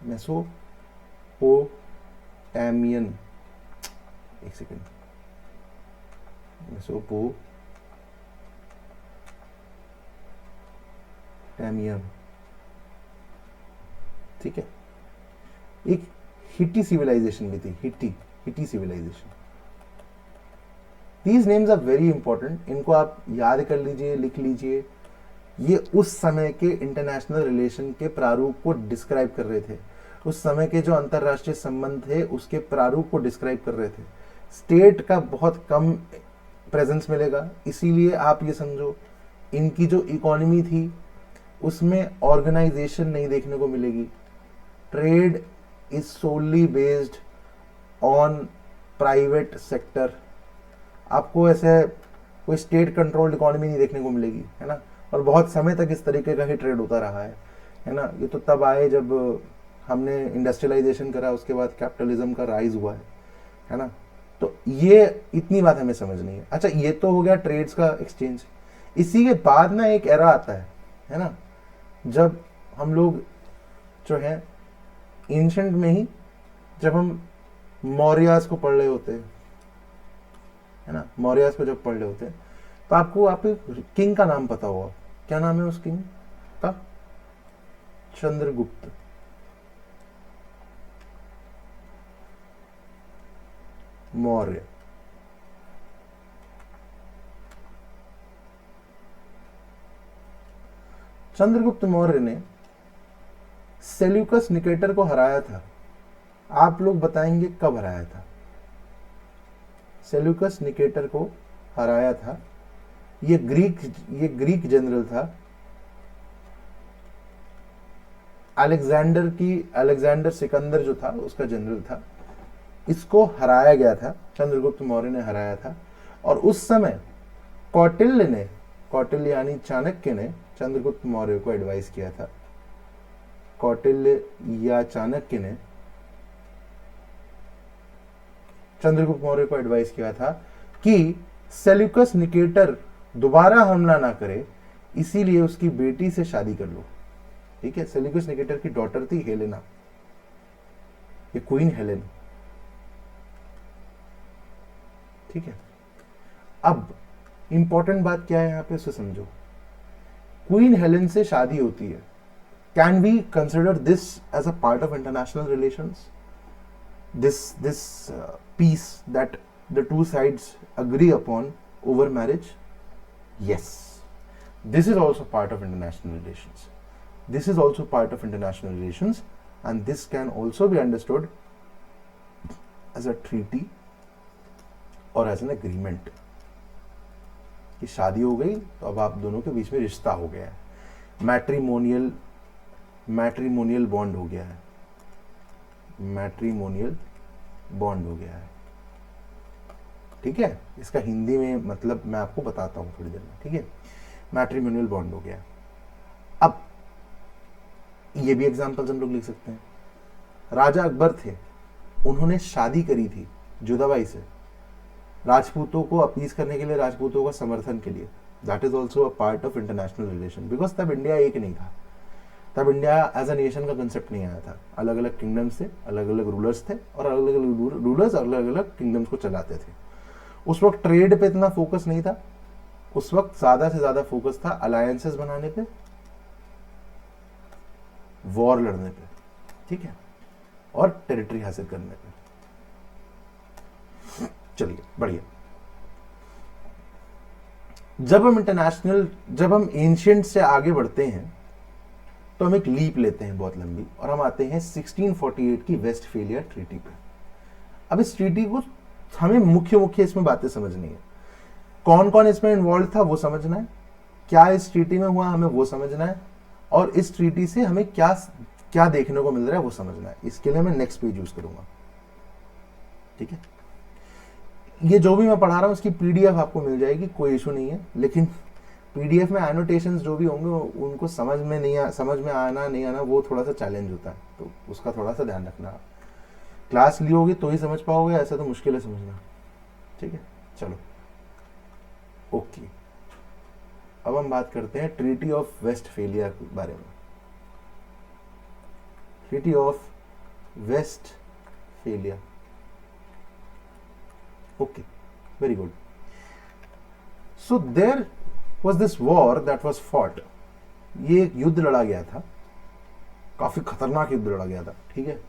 मेसोपोटामियन, एक सेकेंड, मेसोपोटामियन, ठीक है। एक हिटी सिविलाइजेशन भी थी, Hittite civilization. These names are very important, इनको आप याद कर लीजिए, लिख लीजिए। ये उस समय के इंटरनेशनल रिलेशन के प्रारूप को डिस्क्राइब कर रहे थे, उस समय के जो अंतरराष्ट्रीय संबंध थे उसके प्रारूप को डिस्क्राइब कर रहे थे। स्टेट का बहुत कम प्रेजेंस मिलेगा, इसीलिए आप ये समझो इनकी जो इकोनॉमी थी उसमें ऑर्गेनाइजेशन नहीं देखने को मिलेगी। Trade is solely based on private sector. आपको ऐसे कोई स्टेट कंट्रोल्ड इकोनॉमी नहीं देखने को मिलेगी, है ना। और बहुत समय तक इस तरीके का ही ट्रेड होता रहा है ना। ये तो तब आए जब हमने इंडस्ट्रियलाइजेशन करा, उसके बाद कैपिटलिज्म का राइज हुआ है ना। तो ये इतनी बात हमें समझनी है। अच्छा, ये तो हो गया ट्रेड्स का एक्सचेंज। इसी के बाद ना एक एरा आता है ना, जब हम लोग जो है एंशंट में ही, जब हम मौर्यास को पढ़ रहे होते हैं, है ना, मौर्यास को जब पढ़ रहे होते हैं तो आपको किंग का नाम पता होगा। क्या नाम है उस किंग का? चंद्रगुप्त मौर्य। चंद्रगुप्त मौर्य ने सेल्यूकस निकेटर को हराया था। आप लोग बताएंगे कब हराया था? सेल्यूकस निकेटर को हराया था। ये ग्रीक जनरल था। अलेक्जेंडर सिकंदर जो था उसका जनरल था। इसको हराया गया था, चंद्रगुप्त मौर्य ने हराया था। और उस समय कौटिल्य यानी चाणक्य ने चंद्रगुप्त मौर्य को एडवाइस किया था। कौटिल्य या चाणक्य ने चंद्रगुप्त मौर्य को एडवाइस किया था कि सेल्यूकस निकेटर दोबारा हमला ना करे, इसीलिए उसकी बेटी से शादी कर लो, ठीक है। सेल्यूकस निकेटर की डॉटर थी हेलेना, ये क्वीन हेलेन, ठीक है। अब इंपॉर्टेंट बात क्या है यहां पे, उसे समझो। क्वीन हेलेन से शादी होती है। Can we consider this as a part of international relations? This peace that the two sides agree upon over marriage? Yes, this is also part of international relations. This is also part of international relations, and this can also be understood as a treaty or as an agreement. कि शादी हो गई तो अब आप दोनों के बीच में रिश्ता हो गया है, मैट्रिमोनियल बॉन्ड हो गया है, मैट्रिमोनियल बॉन्ड हो गया है। ठीक है, इसका हिंदी में मतलब मैं आपको बताता हूँ थोड़ी देर में, ठीक है। मैट्रिमोनियल बॉन्ड हो गया। अब ये भी एग्जाम्पल्स हम लोग लिख सकते हैं। राजा अकबर थे, उन्होंने शादी करी थी जुदाबाई से, राजपूतों को अपीज करने के लिए, राजपूतों का समर्थन के लिए। That is also a part of international relation, because तब इंडिया एक नहीं था, तब इंडिया एज अ नेशन का कंसेप्ट नहीं आया था। अलग अलग किंगडम्स थे, अलग अलग रूलर्स थे, और अलग अलग रूलर्स अलग अलग किंगडम्स को चलाते थे। उस वक्त ट्रेड पे इतना फोकस नहीं था, उस वक्त ज्यादा से ज्यादा फोकस था अलायंसेस बनाने पे, वॉर लड़ने पे, ठीक है, और टेरिटरी हासिल करने पे। चलिए बढ़िया। जब हम एंशिएंट से आगे बढ़ते हैं तो हम एक लीप लेते हैं बहुत लंबी, और हम आते हैं 1648 की वेस्टफेलिया ट्रीटी पे। अब इस ट्रीटी को हमें मुख्य इसमें बातें समझनी है। कौन कौन इसमें इन्वॉल्व था वो समझना है, क्या इस ट्रीटी में हुआ हमें वो समझना है, और इस ट्रीटी से हमें क्या क्या देखने को मिल रहा है वो समझना है। इसके लिए मैं नेक्स्ट पेज यूज करूंगा, ठीक है। ये जो भी मैं पढ़ा रहा हूं उसकी पीडीएफ आपको मिल जाएगी, कोई इशू नहीं है, लेकिन पीडीएफ में एनोटेशंस जो भी होंगे उनको समझ में आना नहीं आना वो थोड़ा सा चैलेंज होता है, तो उसका थोड़ा सा ध्यान रखना। क्लास ली होगी तो ही समझ पाओगे, ऐसा तो मुश्किल है समझना, ठीक है। चलो ओके, अब हम बात करते हैं ट्रीटी ऑफ वेस्टफेलिया के बारे में। Treaty of Westphalia, okay, very good. So there was this war that was fought, ये एक युद्ध लड़ा गया था, काफी खतरनाक युद्ध लड़ा गया था, ठीक है।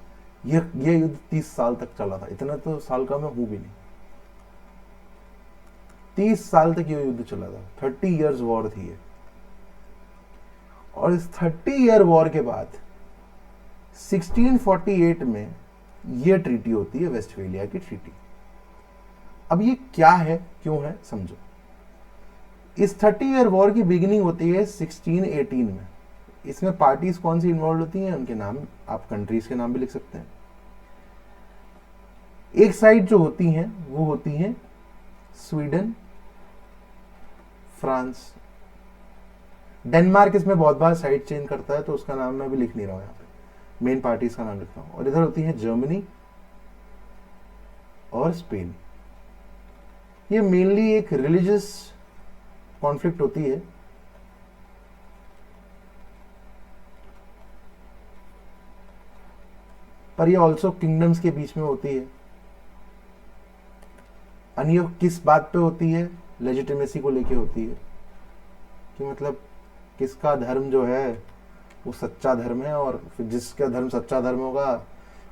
ये युद्ध 30 साल तक चला था, इतना तो साल का मैं हूं भी नहीं, 30 साल तक ये युद्ध चला था, 30 years वॉर थी ये। और इस 30 year वॉर के बाद 1648 में ये ट्रीटी होती है वेस्टफेलिया की ट्रीटी। अब ये क्या है, क्यों है, समझो। इस 30 year वॉर की बिगिनिंग होती है 1618 में। इसमें पार्टीज कौन सी इन्वॉल्व होती हैं, उनके नाम आप कंट्रीज के नाम भी लिख सकते हैं। एक साइड जो होती हैं वो होती हैं स्वीडन, फ्रांस, डेनमार्क इसमें बहुत बार साइड चेंज करता है तो उसका नाम मैं भी लिख नहीं रहा हूं, यहाँ पे मेन पार्टीज का नाम लिख रहा हूं। और इधर होती है जर्मनी और स्पेन। ये मेनली एक रिलीजियस कॉन्फ्लिक्ट होती है, पर ये ऑल्सो किंगडम्स के बीच में होती है। अन्य किस बात पे होती है, लेजिटिमेसी को लेके होती है, कि मतलब किसका धर्म जो है वो सच्चा धर्म है, और फिर जिसका धर्म सच्चा धर्म होगा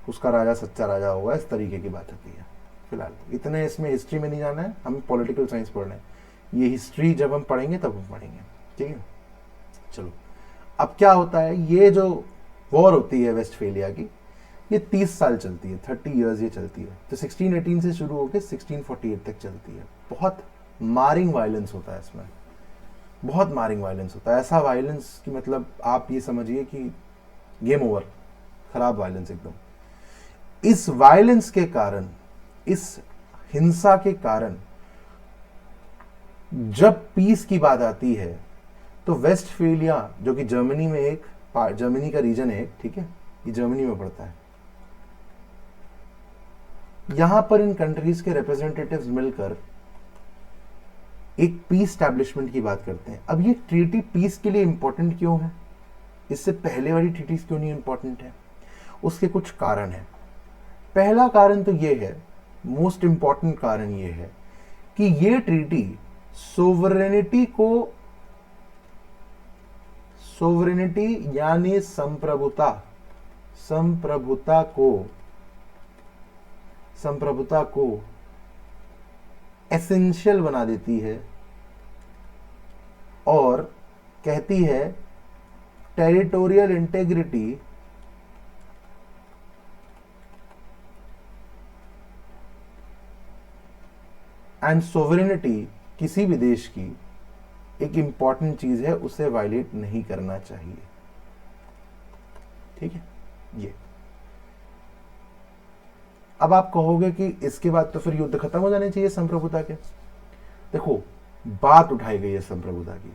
उसका राजा सच्चा राजा होगा, इस तरीके की बात होती है। फिलहाल इतने इसमें हिस्ट्री में नहीं जाना है, हमें पॉलिटिकल साइंस पढ़ना है, ये हिस्ट्री जब हम पढ़ेंगे तब हम पढ़ेंगे, ठीक है। चलो अब क्या होता है, ये जो वॉर होती है वेस्टफेलिया की, ये 30 साल चलती है, 30 years ये चलती है। तो 1618 से शुरू होकर 1648 तक चलती है। बहुत मारिंग वायलेंस होता है इसमें, बहुत मारिंग वायलेंस होता है, ऐसा वायलेंस कि मतलब आप ये समझिए कि गेम ओवर, खराब वायलेंस एकदम। इस वायलेंस के कारण, इस हिंसा के कारण जब पीस की बात आती है तो वेस्टफेलिया, जो कि जर्मनी में एक जर्मनी का रीजन है, ठीक है, ये जर्मनी में पड़ता है, यहां पर इन कंट्रीज के रिप्रेजेंटेटिव्स मिलकर एक पीस स्टैब्लिशमेंट की बात करते हैं। अब ये ट्रीटी पीस के लिए इंपॉर्टेंट क्यों है, इससे पहले वाली ट्रीटीज क्यों नहीं इंपॉर्टेंट है, उसके कुछ कारण हैं। पहला कारण तो ये है, मोस्ट इंपॉर्टेंट कारण ये है कि ये ट्रीटी सोवरेनिटी यानी संप्रभुता को एसेंशियल बना देती है, और कहती है टेरिटोरियल इंटेग्रिटी एंड सोवरेनिटी किसी भी देश की एक इंपॉर्टेंट चीज है, उसे वायलेट नहीं करना चाहिए, ठीक है। ये अब आप कहोगे कि इसके बाद तो फिर युद्ध खत्म हो जाने चाहिए संप्रभुता के। देखो, बात उठाई गई है संप्रभुता की,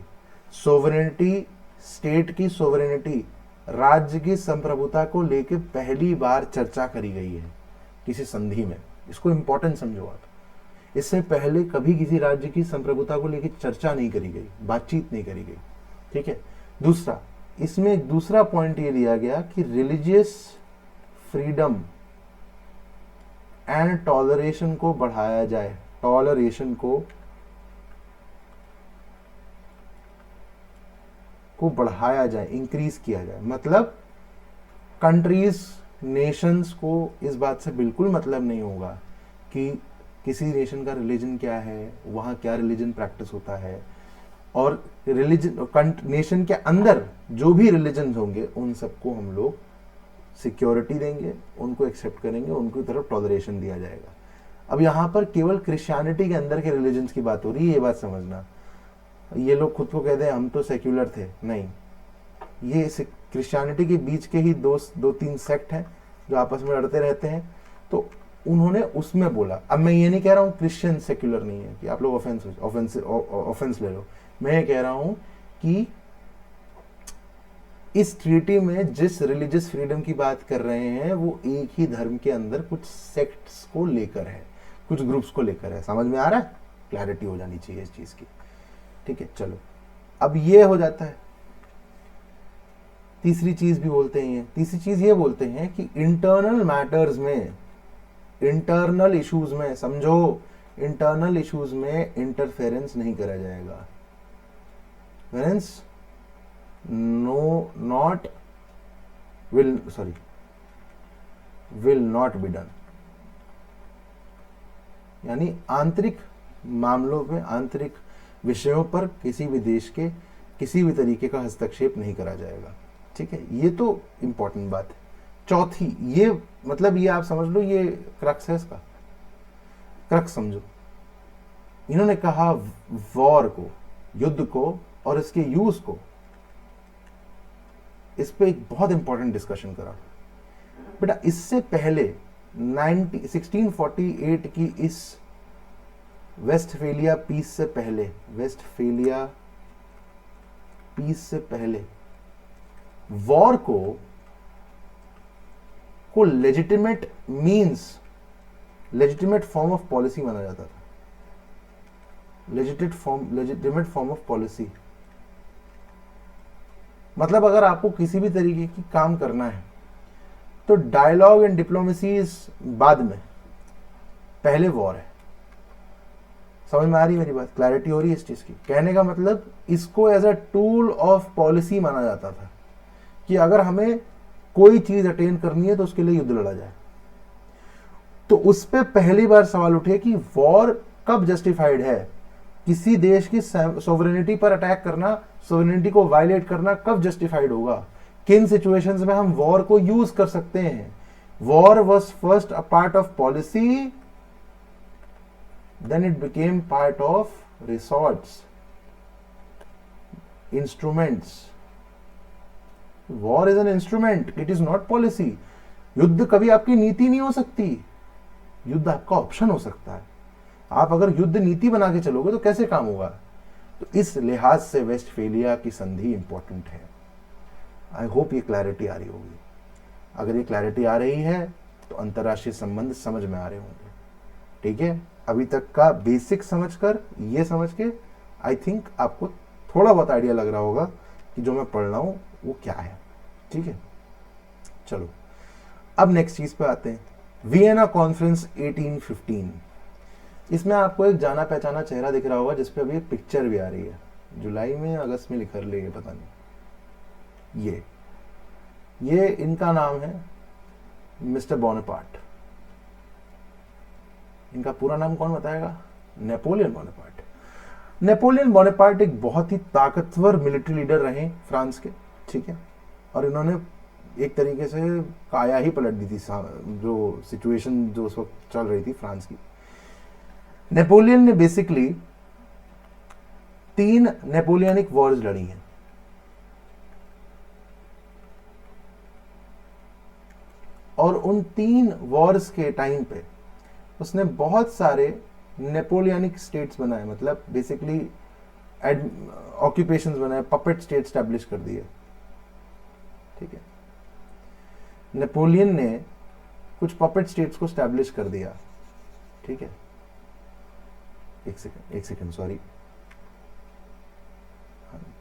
सोवरेनिटी, स्टेट की सोवरेनिटी, राज्य की संप्रभुता को लेकर पहली बार चर्चा करी गई है किसी संधि में। इसको इंपॉर्टेंट समझो आप। इससे पहले कभी किसी राज्य की संप्रभुता को लेकर चर्चा नहीं करी गई, बातचीत नहीं करी गई, ठीक है। दूसरा, इसमें एक दूसरा पॉइंट ये लिया गया कि रिलीजियस फ्रीडम एंड टॉलरेशन को बढ़ाया जाए, टॉलरेशन को बढ़ाया जाए, इंक्रीज किया जाए। मतलब कंट्रीज, नेशंस को इस बात से बिल्कुल मतलब नहीं होगा कि किसी नेशन का रिलीजन क्या है, वहां क्या रिलीजन प्रैक्टिस होता है, और रिलीजन नेशन के अंदर जो भी रिलीजन होंगे उन सबको हम लोग सिक्योरिटी देंगे, उनको एक्सेप्ट करेंगे, उनकी तरफ टॉलरेशन दिया जाएगा। अब यहाँ पर केवल क्रिश्चियनिटी के अंदर के रिलीजन्स की बात हो रही है, ये बात समझना। ये लोग खुद को कहते हैं हम तो सेक्युलर थे, नहीं, ये क्रिश्चियनिटी के बीच के ही दो तीन सेक्ट हैं जो आपस में लड़ते रहते हैं, तो उन्होंने उसमें बोला। अब मैं ये नहीं कह रहा हूँ क्रिश्चियन सेक्युलर नहीं है कि आप लोग ऑफेंस ले लो। मैं ये कह रहा हूँ कि इस ट्रीटी में जिस रिलीजियस फ्रीडम की बात कर रहे हैं वो एक ही धर्म के अंदर कुछ सेक्ट्स को लेकर है, कुछ ग्रुप्स को लेकर है। समझ में आ रहा है? क्लैरिटी हो जानी चाहिए इस चीज की, ठीक है। चलो, अब ये हो जाता है। तीसरी चीज भी बोलते हैं, तीसरी चीज ये बोलते हैं कि इंटरनल मैटर्स में, इंटरनल इश्यूज में, समझो, इंटरनल इश्यूज में इंटरफेरेंस नहीं करा जाएगा। Will not be done. यानी आंतरिक मामलों में, आंतरिक विषयों पर किसी भी देश के किसी भी तरीके का हस्तक्षेप नहीं करा जाएगा, ठीक है। ये तो इंपॉर्टेंट बात है। चौथी, ये मतलब ये आप समझ लो, ये क्रक्स है, इसका क्रक्स समझो। इन्होंने कहा वॉर को, युद्ध को और इसके यूज को, इस पे एक बहुत इंपॉर्टेंट डिस्कशन करा। बेटा, इससे पहले 1648 की इस वेस्टफेलिया पीस से पहले, वेस्टफेलिया पीस से पहले वॉर को legitimate means, legitimate form of policy माना जाता था। लेजिटिमेट फॉर्म ऑफ पॉलिसी मतलब अगर आपको किसी भी तरीके की काम करना है तो डायलॉग एंड डिप्लोमेसी बाद में, पहले वॉर है। समझ में आ रही है मेरी बात? क्लैरिटी हो रही है इस चीज की? कहने का मतलब इसको as a tool of policy माना जाता था कि अगर हमें कोई चीज अटेन करनी है तो उसके लिए युद्ध लड़ा जाए। तो उस पर पहली बार सवाल उठे कि वॉर कब जस्टिफाइड है, किसी देश की सोवरेनिटी पर अटैक करना, सोवरेनिटी को वायलेट करना कब जस्टिफाइड होगा, किन सिचुएशंस में हम वॉर को यूज कर सकते हैं। War was first a part of policy, then it became part of resorts, instruments. War is an instrument, it is not policy. युद्ध कभी आपकी नीति नहीं हो सकती, युद्ध आपका ऑप्शन हो सकता है। आप अगर युद्ध नीति बना के चलोगे तो कैसे काम होगा? तो इस लिहाज से वेस्टफेलिया की संधि इंपॉर्टेंट है। आई होप ये क्लैरिटी आ रही होगी। अगर ये क्लैरिटी आ रही है तो अंतर्राष्ट्रीय संबंध समझ में आ रहे होंगे, ठीक है। अभी तक का बेसिक समझकर, ये समझ के आई थिंक आपको थोड़ा बहुत आइडिया लग रहा होगा कि जो मैं पढ़ रहा हूं वो क्या है, ठीक है। चलो, अब नेक्स्ट चीज पे आते हैं। Vienna conference 1815। इसमें आपको एक जाना पहचाना चेहरा दिख रहा होगा जिसपे अभी एक पिक्चर भी आ रही है। जुलाई में, अगस्त में लिखा लेंगे पता नहीं। ये इनका नाम है मिस्टर बोनापार्ट। इनका पूरा नाम कौन बताएगा? Napoleon Bonaparte. नेपोलियन बोनापार्ट एक बहुत ही ताकतवर मिलिट्री लीडर रहे फ्रांस के, ठीक है। और इन्होंने एक तरीके से काया ही पलट दी थी जो सिचुएशन जो उस वक्त चल रही थी फ्रांस की। नेपोलियन ने बेसिकली 3 नेपोलियनिक वॉर्स लड़ी हैं। और उन 3 वॉर्स के टाइम पे उसने बहुत सारे नेपोलियनिक स्टेट्स बनाए, मतलब बेसिकली ऑक्यूपेशंस बनाए, पपेट स्टेट स्टैब्लिश कर दिए। ठीक है, नेपोलियन ने कुछ पपेट स्टेट्स को स्टैब्लिश कर दिया। ठीक है, एक सेकेंड सॉरी,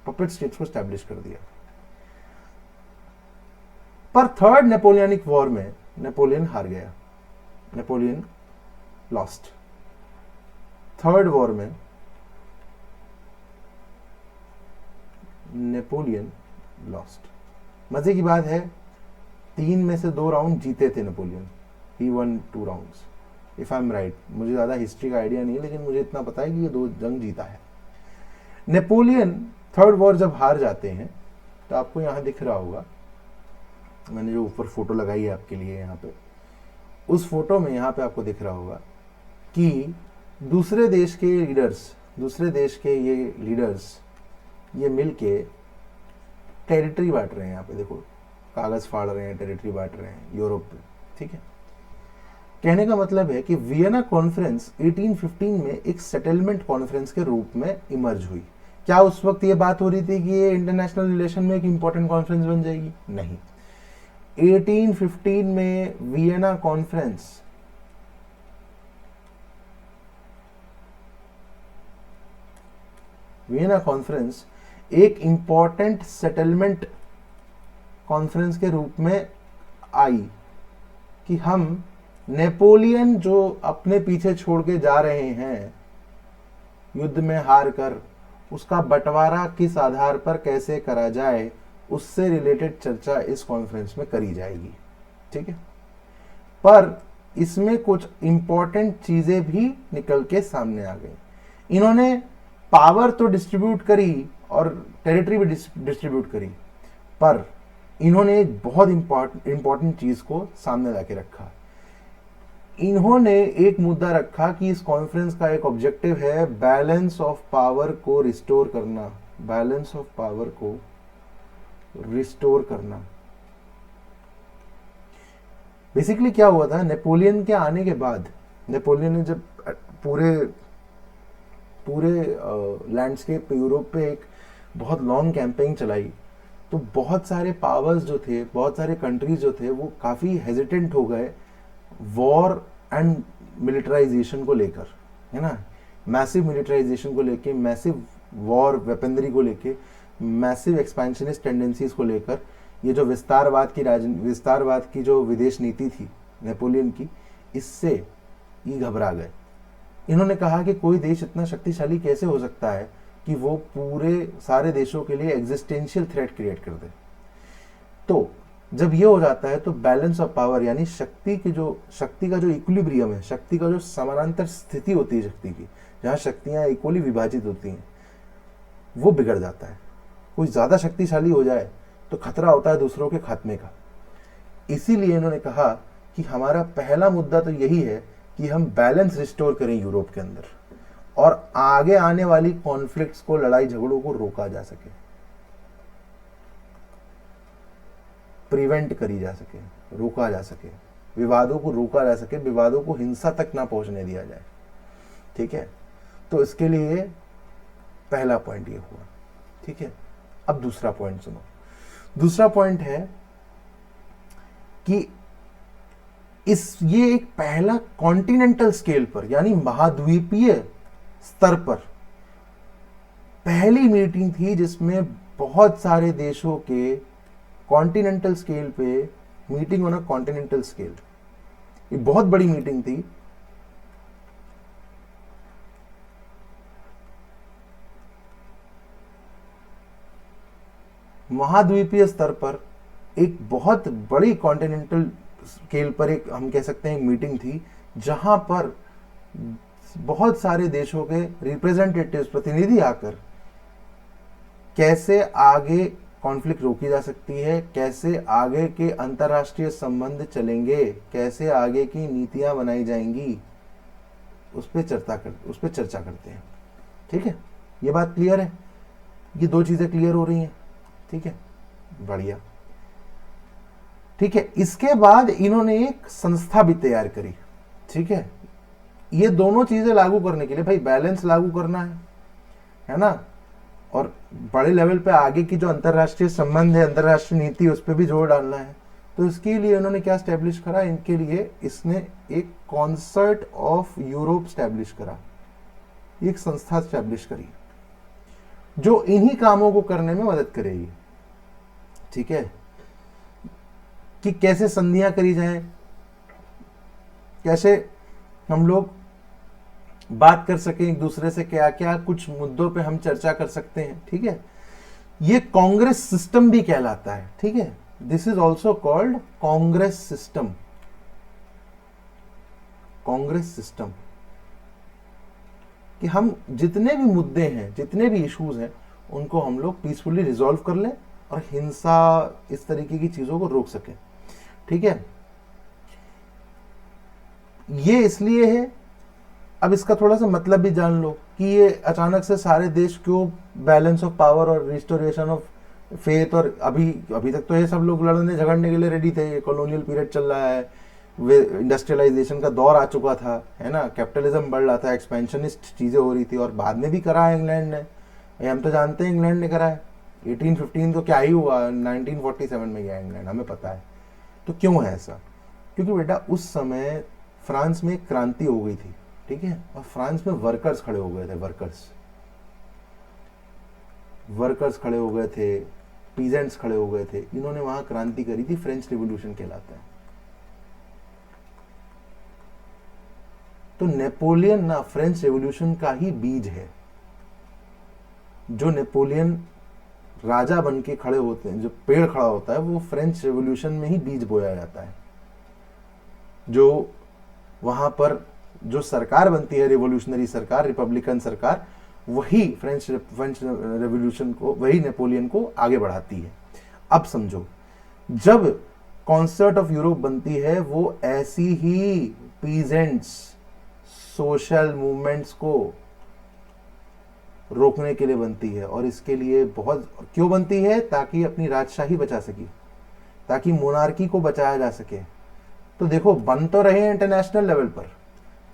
पपेट स्टेट्स को स्टैब्लिश कर दिया। पर थर्ड नेपोलियनिक वॉर में नेपोलियन हार गया, नेपोलियन लॉस्ट। थर्ड वॉर में नेपोलियन लॉस्ट। मजे की बात है 3 में से 2 राउंड जीते थे Napoleon, he one 2 rounds if I am right. मुझे ज्यादा हिस्ट्री का आइडिया नहीं है, लेकिन मुझे इतना पता है कि ये 2 जंग जीता है। नेपोलियन थर्ड वॉर जब हार जाते हैं तो आपको यहां दिख रहा होगा, मैंने जो ऊपर फोटो लगाई है आपके लिए यहाँ पे, उस फोटो में यहाँ पे आपको दिख रहा होगा कि दूसरे देश के लीडर्स ये मिलके टेरिटरी बांट रहे हैं। यहाँ पे देखो, कागज फाड़ रहे हैं, टेरिटरी बांट रहे हैं यूरोप में। ठीक है, कहने का मतलब है कि वियना कॉन्फ्रेंस 1815 में एक सेटलमेंट कॉन्फ्रेंस के रूप में इमर्ज हुई। क्या उस वक्त ये बात हो रही थी कि ये इंटरनेशनल रिलेशन में एक इंपॉर्टेंट कॉन्फ्रेंस बन जाएगी? नहीं। 1815 में वियना कॉन्फ्रेंस एक इंपॉर्टेंट सेटलमेंट कॉन्फ्रेंस के रूप में आई कि हम नेपोलियन जो अपने पीछे छोड़ के जा रहे हैं युद्ध में हार कर, उसका बंटवारा किस आधार पर कैसे करा जाए, उससे रिलेटेड चर्चा इस कॉन्फ्रेंस में करी जाएगी। ठीक है, पर इसमें कुछ इंपॉर्टेंट चीजें भी निकल के सामने आ गई। इन्होंने पावर तो डिस्ट्रीब्यूट करी और टेरिटरी भी डिस्ट्रीब्यूट करी, पर इन्होंने एक बहुत इंपॉर्टेंट चीज को सामने लाके रखा। इन्होंने एक मुद्दा रखा कि इस कॉन्फ्रेंस का एक ऑब्जेक्टिव है बैलेंस ऑफ पावर को रिस्टोर करना, बैलेंस ऑफ पावर को रिस्टोर करना। बेसिकली क्या हुआ था, नेपोलियन के आने के बाद, नेपोलियन ने जब पूरे लैंडस्केप पे, यूरोप पे एक बहुत लॉन्ग कैंपेन चलाई, तो बहुत सारे पावर्स जो थे, बहुत सारे कंट्रीज जो थे, वो काफी हेजिटेंट हो गए वॉर एंड मिलिटराइजेशन को लेकर, है ना। मैसिव मिलिटराइजेशन को लेके, मैसिव वॉर वेपनरी को लेके, मैसिव एक्सपेंशनिस्ट टेंडेंसीज को लेकर, ये जो विस्तारवाद की जो विदेश नीति थी नेपोलियन की, इससे ये घबरा गए। इन्होंने कहा कि कोई देश इतना शक्तिशाली कैसे हो सकता है कि वो पूरे सारे देशों के लिए एग्जिस्टेंशियल थ्रेट क्रिएट कर दे। तो जब ये हो जाता है तो बैलेंस ऑफ पावर, यानी शक्ति का जो इक्विलिब्रियम है, शक्ति का जो समानांतर स्थिति होती है शक्ति की, जहां शक्तियां इक्वली विभाजित होती हैं, वो बिगड़ जाता है। कोई ज्यादा शक्तिशाली हो जाए तो खतरा होता है दूसरों के खात्मे का। इसीलिए इन्होंने कहा कि हमारा पहला मुद्दा तो यही है कि हम बैलेंस रिस्टोर करें यूरोप के अंदर, और आगे आने वाली कॉन्फ्लिक्ट्स को, लड़ाई झगड़ों को रोका जा सके, प्रिवेंट करी जा सके, रोका जा सके, विवादों को रोका जा सके, विवादों को हिंसा तक ना पहुंचने दिया जाए। ठीक है, तो इसके लिए पहला पॉइंट ये हुआ। ठीक है, अब दूसरा पॉइंट सुनो। दूसरा पॉइंट है कि ये एक पहला कॉन्टिनेंटल स्केल पर, यानी महाद्वीपीय स्तर पर पहली मीटिंग थी जिसमें बहुत सारे देशों के कॉन्टिनेंटल स्केल पे मीटिंग होना। कॉन्टिनेंटल स्केल ये बहुत बड़ी मीटिंग थी। महाद्वीपीय स्तर पर एक बहुत बड़ी कॉन्टिनेंटल स्केल पर एक, हम कह सकते हैं, एक मीटिंग थी जहां पर बहुत सारे देशों के रिप्रेजेंटेटिव्स, प्रतिनिधि आकर कैसे आगे कॉन्फ्लिक्ट रोकी जा सकती है, कैसे आगे के अंतर्राष्ट्रीय संबंध चलेंगे, कैसे आगे की नीतियां बनाई जाएंगी, उस पर चर्चा करते हैं। ठीक है, ये बात क्लियर है? ये 2 चीजें क्लियर हो रही हैं। ठीक है, बढ़िया। ठीक है, इसके बाद इन्होंने एक संस्था भी तैयार करी। ठीक है, ये दोनों चीजें लागू करने के लिए भाई बैलेंस लागू करना है ना, और बड़े लेवल पे आगे की जो अंतरराष्ट्रीय संबंध है, अंतरराष्ट्रीय नीति, उस पर भी जोर डालना है। तो इसके लिए उन्होंने क्या स्टैब्लिश करा, इनके लिए इसने एक कॉन्सर्ट ऑफ यूरोप स्टैब्लिश करा, एक संस्था स्टैब्लिश करी जो इन्हीं कामों को करने में मदद करेगी। ठीक है, कि कैसे संधियां करी जाएं, कैसे हम लोग बात कर सकें एक दूसरे से, क्या क्या कुछ मुद्दों पे हम चर्चा कर सकते हैं। ठीक है, ये कांग्रेस सिस्टम भी कहलाता है। ठीक है, this is also called Congress system, Congress system, कि हम जितने भी मुद्दे हैं, जितने भी इश्यूज हैं, उनको हम लोग पीसफुली रिजॉल्व कर लें और हिंसा इस तरीके की चीजों को रोक सकें। ठीक है, ये इसलिए है, अब इसका थोड़ा सा मतलब भी जान लो कि ये अचानक से सारे देश क्यों बैलेंस ऑफ पावर और रिस्टोरेशन ऑफ फेथ, और अभी तक तो ये सब लोग लड़ने झगड़ने के लिए रेडी थे, कॉलोनियल पीरियड चल रहा है, इंडस्ट्रियलाइजेशन का दौर आ चुका था, है ना, कैपिटलिज्म बढ़ रहा था, एक्सपेंशनिस्ट चीजें हो रही थी, और बाद में भी करा है इंग्लैंड ने, हम तो जानते हैं इंग्लैंड ने करा है। 1815 तो क्या ही हुआ, 1947 में गया इंग्लैंड, हमें पता है। तो क्यों है ऐसा, क्योंकि बेटा उस समय फ्रांस में क्रांति हो गई थी। ठीक है, और फ्रांस में वर्कर्स खड़े हो गए थे, वर्कर्स खड़े हो गए थे, पीजेंट्स खड़े हो गए थे, इन्होंने वहां क्रांति करी थी, फ्रेंच रिवॉल्यूशन कहलाता है। तो नेपोलियन ना फ्रेंच रिवॉल्यूशन का ही बीज है। जो नेपोलियन राजा बन के खड़े होते हैं, जो पेड़ खड़ा होता है, वो फ्रेंच रिवॉल्यूशन में ही बीज बोया जाता है। जो वहां पर जो सरकार बनती है, रिवॉल्यूशनरी सरकार, रिपब्लिकन सरकार, वही फ्रेंच रेवोल्यूशन को, वही नेपोलियन को आगे बढ़ाती है। अब समझो, जब कॉन्सर्ट ऑफ यूरोप बनती है, वो ऐसी ही पीजेंट्स सोशल मूवमेंट्स को रोकने के लिए बनती है। और इसके लिए बहुत क्यों बनती है, ताकि अपनी राजशाही बचा सके, ताकि मोनार्की को बचाया जा सके। तो देखो, बन तो रहे हैं इंटरनेशनल लेवल पर,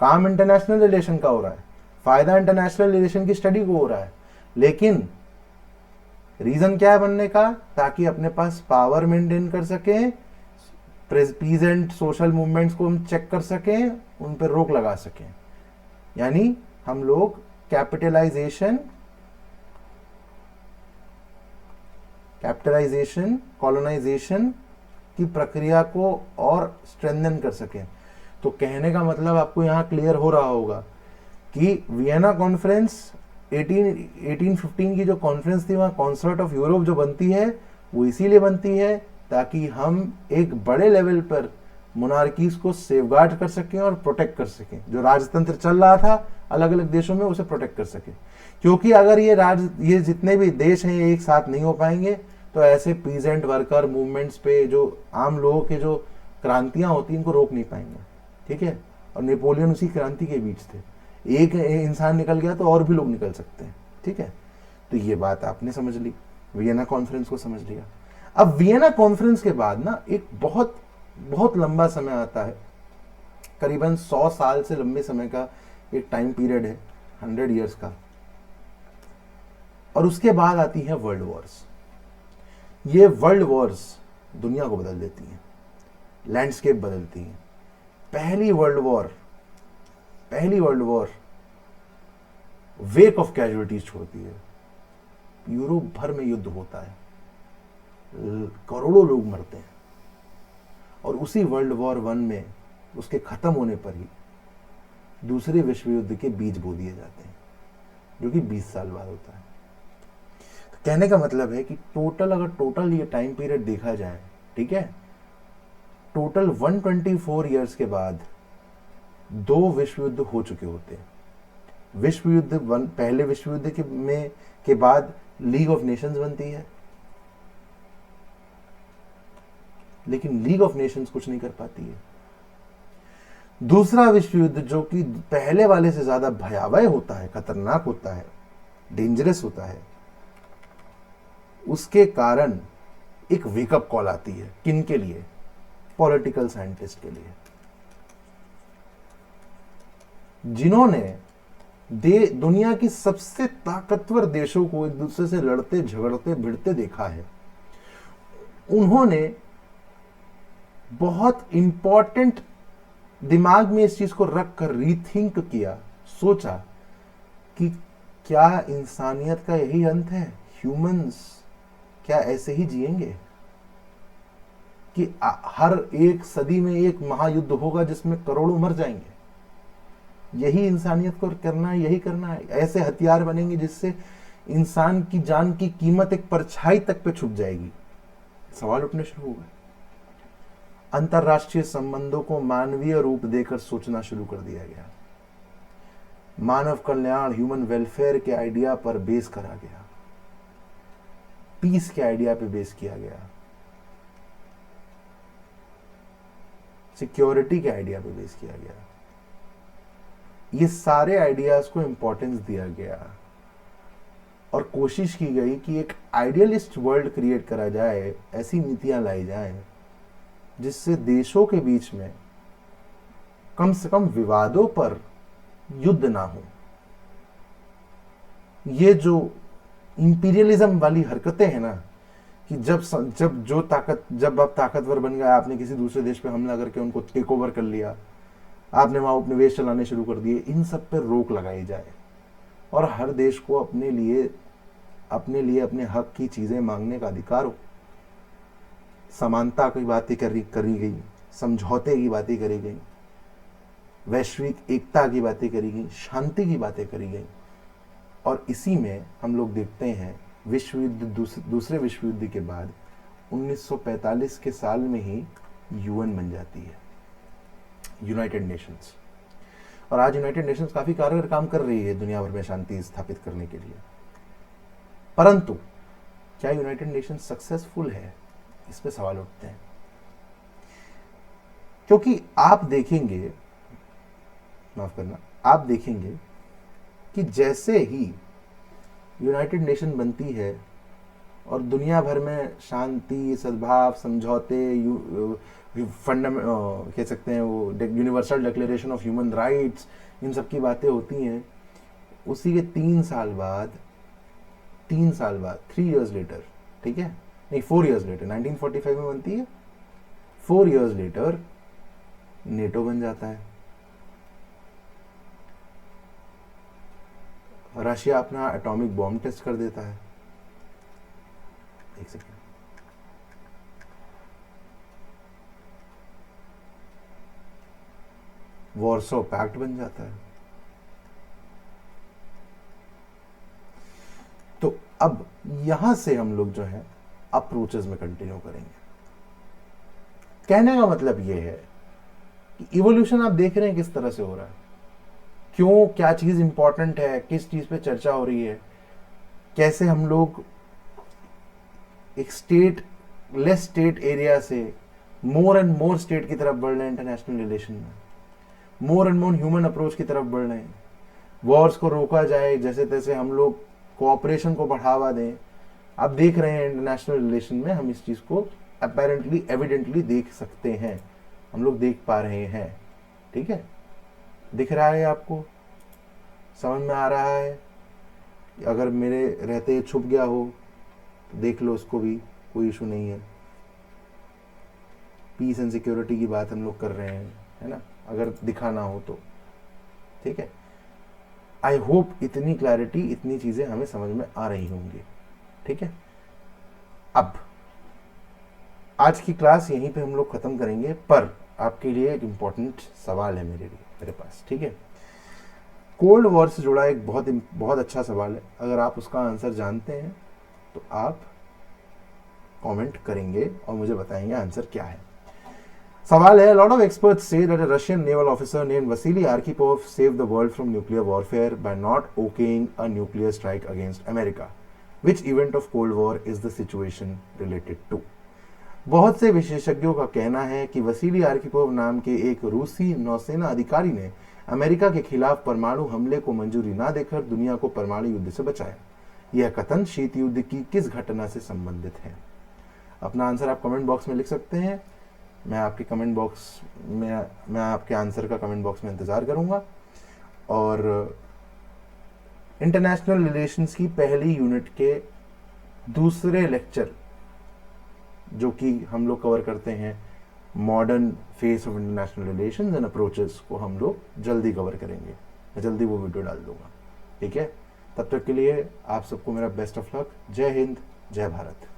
काम इंटरनेशनल रिलेशन का हो रहा है, फायदा इंटरनेशनल रिलेशन की स्टडी को हो रहा है, लेकिन रीजन क्या है बनने का, ताकि अपने पास पावर मेंटेन कर सकें, पीजेंट सोशल मूवमेंट्स को हम चेक कर सकें, उन पर रोक लगा सकें। यानी हम लोग कैपिटलाइजेशन, कॉलोनाइजेशन की प्रक्रिया को और स्ट्रेंथन कर सकें। तो कहने का मतलब आपको यहां क्लियर हो रहा होगा कि वियना कॉन्फ्रेंस 1815 की जो कॉन्फ्रेंस थी, वहां कॉन्सर्ट ऑफ यूरोप जो बनती है, वो इसीलिए बनती है ताकि हम एक बड़े लेवल पर मोनार्कीज को सेफगार्ड कर सकें और प्रोटेक्ट कर सकें। जो राजतंत्र चल रहा था अलग अलग देशों में, उसे प्रोटेक्ट कर सकें। क्योंकि अगर ये जितने भी देश हैं ये एक साथ नहीं हो पाएंगे, तो ऐसे पीजेंट वर्कर मूवमेंट्स पे जो आम लोगों के जो क्रांतियां होती हैं, इनको रोक नहीं पाएंगे। ठीक है, और नेपोलियन उसी क्रांति के बीच थे। एक इंसान निकल गया तो और भी लोग निकल सकते हैं। ठीक है, तो ये बात आपने समझ ली, वियना कॉन्फ्रेंस को समझ लिया। अब वियना कॉन्फ्रेंस के बाद ना एक बहुत बहुत लंबा समय आता है, करीबन 100 साल से लंबे समय का एक टाइम पीरियड है, 100 ईयर्स का। और उसके बाद आती है वर्ल्ड वॉर्स। ये वर्ल्ड वॉर्स दुनिया को बदल देती हैं, लैंडस्केप बदलती हैं। पहली world war wake of casualties छोड़ती है। यूरोप भर में युद्ध होता है, करोड़ों लोग मरते हैं, और उसी वर्ल्ड वॉर 1 में, उसके खत्म होने पर ही दूसरे विश्व युद्ध के बीज बो दिए जाते हैं, जो कि 20 साल बाद होता है। तो कहने का मतलब है कि टोटल ये टाइम पीरियड देखा जाए, ठीक है, टोटल 124 ईयर्स के बाद 2 विश्व युद्ध हो चुके होते हैं। विश्व युद्ध पहले विश्व युद्ध के बाद लीग ऑफ नेशंस बनती है, लेकिन लीग ऑफ नेशंस कुछ नहीं कर पाती है। दूसरा विश्व युद्ध, जो कि पहले वाले से ज्यादा भयावह होता है, खतरनाक होता है, डेंजरस होता है, उसके कारण एक वेकअप कॉल आती है। किन के लिए? पॉलिटिकल साइंटिस्ट के लिए, जिन्होंने दुनिया की सबसे ताकतवर देशों को एक दूसरे से लड़ते झगड़ते भिड़ते देखा है। उन्होंने बहुत इंपॉर्टेंट दिमाग में इस चीज को रख कर रीथिंक किया, सोचा कि क्या इंसानियत का यही अंत है? ह्यूमंस क्या ऐसे ही जिएंगे कि हर एक सदी में एक महायुद्ध होगा जिसमें करोड़ों मर जाएंगे? यही इंसानियत को करना है, यही करना है? ऐसे हथियार बनेंगे जिससे इंसान की जान की कीमत एक परछाई तक पे छुप जाएगी? सवाल उठने शुरू हो गए। अंतरराष्ट्रीय संबंधों को मानवीय रूप देकर सोचना शुरू कर दिया गया। मानव कल्याण, ह्यूमन वेलफेयर के आइडिया पर बेस करा गया, पीस के आइडिया पे बेस किया गया, सिक्योरिटी के आइडिया पे बेस किया गया। ये सारे आइडियाज को इंपॉर्टेंस दिया गया और कोशिश की गई कि एक आइडियलिस्ट वर्ल्ड क्रिएट करा जाए, ऐसी नीतियां लाई जाएं जिससे देशों के बीच में कम से कम विवादों पर युद्ध ना हो। ये जो इंपीरियलिज्म वाली हरकतें हैं ना, कि जब आप ताकतवर बन गए, आपने किसी दूसरे देश पे हमला करके उनको टेक ओवर कर लिया, आपने वहां उपनिवेश चलाने शुरू कर दिए, इन सब पर रोक लगाई जाए और हर देश को अपने लिए अपने हक की चीजें मांगने का अधिकार हो। समानता की बातें करी गई, समझौते की बातें करी गई, वैश्विक एकता की बातें करी गई, शांति की बातें करी गई। और इसी में हम लोग देखते हैं दूसरे विश्व युद्ध के बाद 1945 के साल में ही यूएन बन जाती है, यूनाइटेड नेशंस। और आज यूनाइटेड नेशंस काफी कारगर काम कर रही है दुनिया भर में शांति स्थापित करने के लिए। परंतु क्या यूनाइटेड नेशंस सक्सेसफुल है? इस पे सवाल उठते हैं, क्योंकि आप देखेंगे कि जैसे ही यूनाइटेड नेशन बनती है और दुनिया भर में शांति, सद्भाव, समझौते, कह सकते हैं वो universal declaration of human rights, इन सब की बातें होती हैं, उसी के 3 साल बाद 3 years लेटर, ठीक है, नहीं 4 years लेटर, 1945 में बनती है, 4 years लेटर नेटो बन जाता है। रशिया अपना एटॉमिक बॉम्ब टेस्ट कर देता है। एक सेकेंड, वॉर्सो पैक्ट बन जाता है। तो अब यहां से हम लोग जो है अप्रोचेस में कंटिन्यू करेंगे। कहने का मतलब यह है कि इवोल्यूशन आप देख रहे हैं किस तरह से हो रहा है, क्यों, क्या चीज इंपॉर्टेंट है, किस चीज पे चर्चा हो रही है, कैसे हम लोग एक लेस स्टेट एरिया से मोर एंड मोर स्टेट की तरफ बढ़ रहे हैं, इंटरनेशनल रिलेशन में more and more human approach की तरफ बढ़ रहे हैं। वॉर्स को रोका जाए, जैसे तैसे हम लोग कोऑपरेशन को बढ़ावा दें। आप देख रहे हैं इंटरनेशनल रिलेशन में हम इस चीज को अपेरेंटली एविडेंटली देख सकते हैं, हम लोग देख पा रहे हैं, ठीक है, दिख रहा है आपको, समझ में आ रहा है। अगर मेरे रहते छुप गया हो तो देख लो, उसको भी कोई इशू नहीं है। पीस एंड सिक्योरिटी की बात हम लोग कर रहे हैं, है ना, अगर दिखाना हो तो, ठीक है। आई होप इतनी क्लैरिटी, इतनी चीजें हमें समझ में आ रही होंगी, ठीक है। अब आज की क्लास यहीं पे हम लोग खत्म करेंगे, पर आपके लिए एक इंपॉर्टेंट सवाल है मेरे पास, ठीक है। कोल्ड वॉर से जुड़ा एक बहुत अच्छा सवाल है। अगर आप उसका आंसर जानते हैं तो आप कमेंट करेंगे और मुझे बताएंगे आंसर क्या है। सवाल है, लॉट ऑफ एक्सपर्ट्स से that a Russian naval officer named Vasily Arkhipov saved the world from nuclear warfare by not okaying a nuclear strike against America. Which event of cold war is the situation related to? बहुत से विशेषज्ञों का कहना है कि Vasily Arkhipov नाम के एक रूसी नौसेना अधिकारी ने अमेरिका के खिलाफ परमाणु हमले को मंजूरी न देकर दुनिया को परमाणु युद्ध से बचाया। यह कथन शीत युद्ध की किस घटना से संबंधित है? अपना आंसर आप कमेंट बॉक्स में लिख सकते हैं। मैं आपके कमेंट बॉक्स में, मैं आपके आंसर का कमेंट बॉक्स में इंतज़ार करूँगा। और इंटरनेशनल रिलेशंस की पहली यूनिट के दूसरे लेक्चर जो कि हम लोग कवर करते हैं, modern face of international relations and approaches, को हम लोग जल्दी कवर करेंगे। मैं जल्दी वो वीडियो डाल दूंगा, ठीक है। तब तक के लिए आप सबको मेरा बेस्ट ऑफ लक। जय हिंद, जय भारत।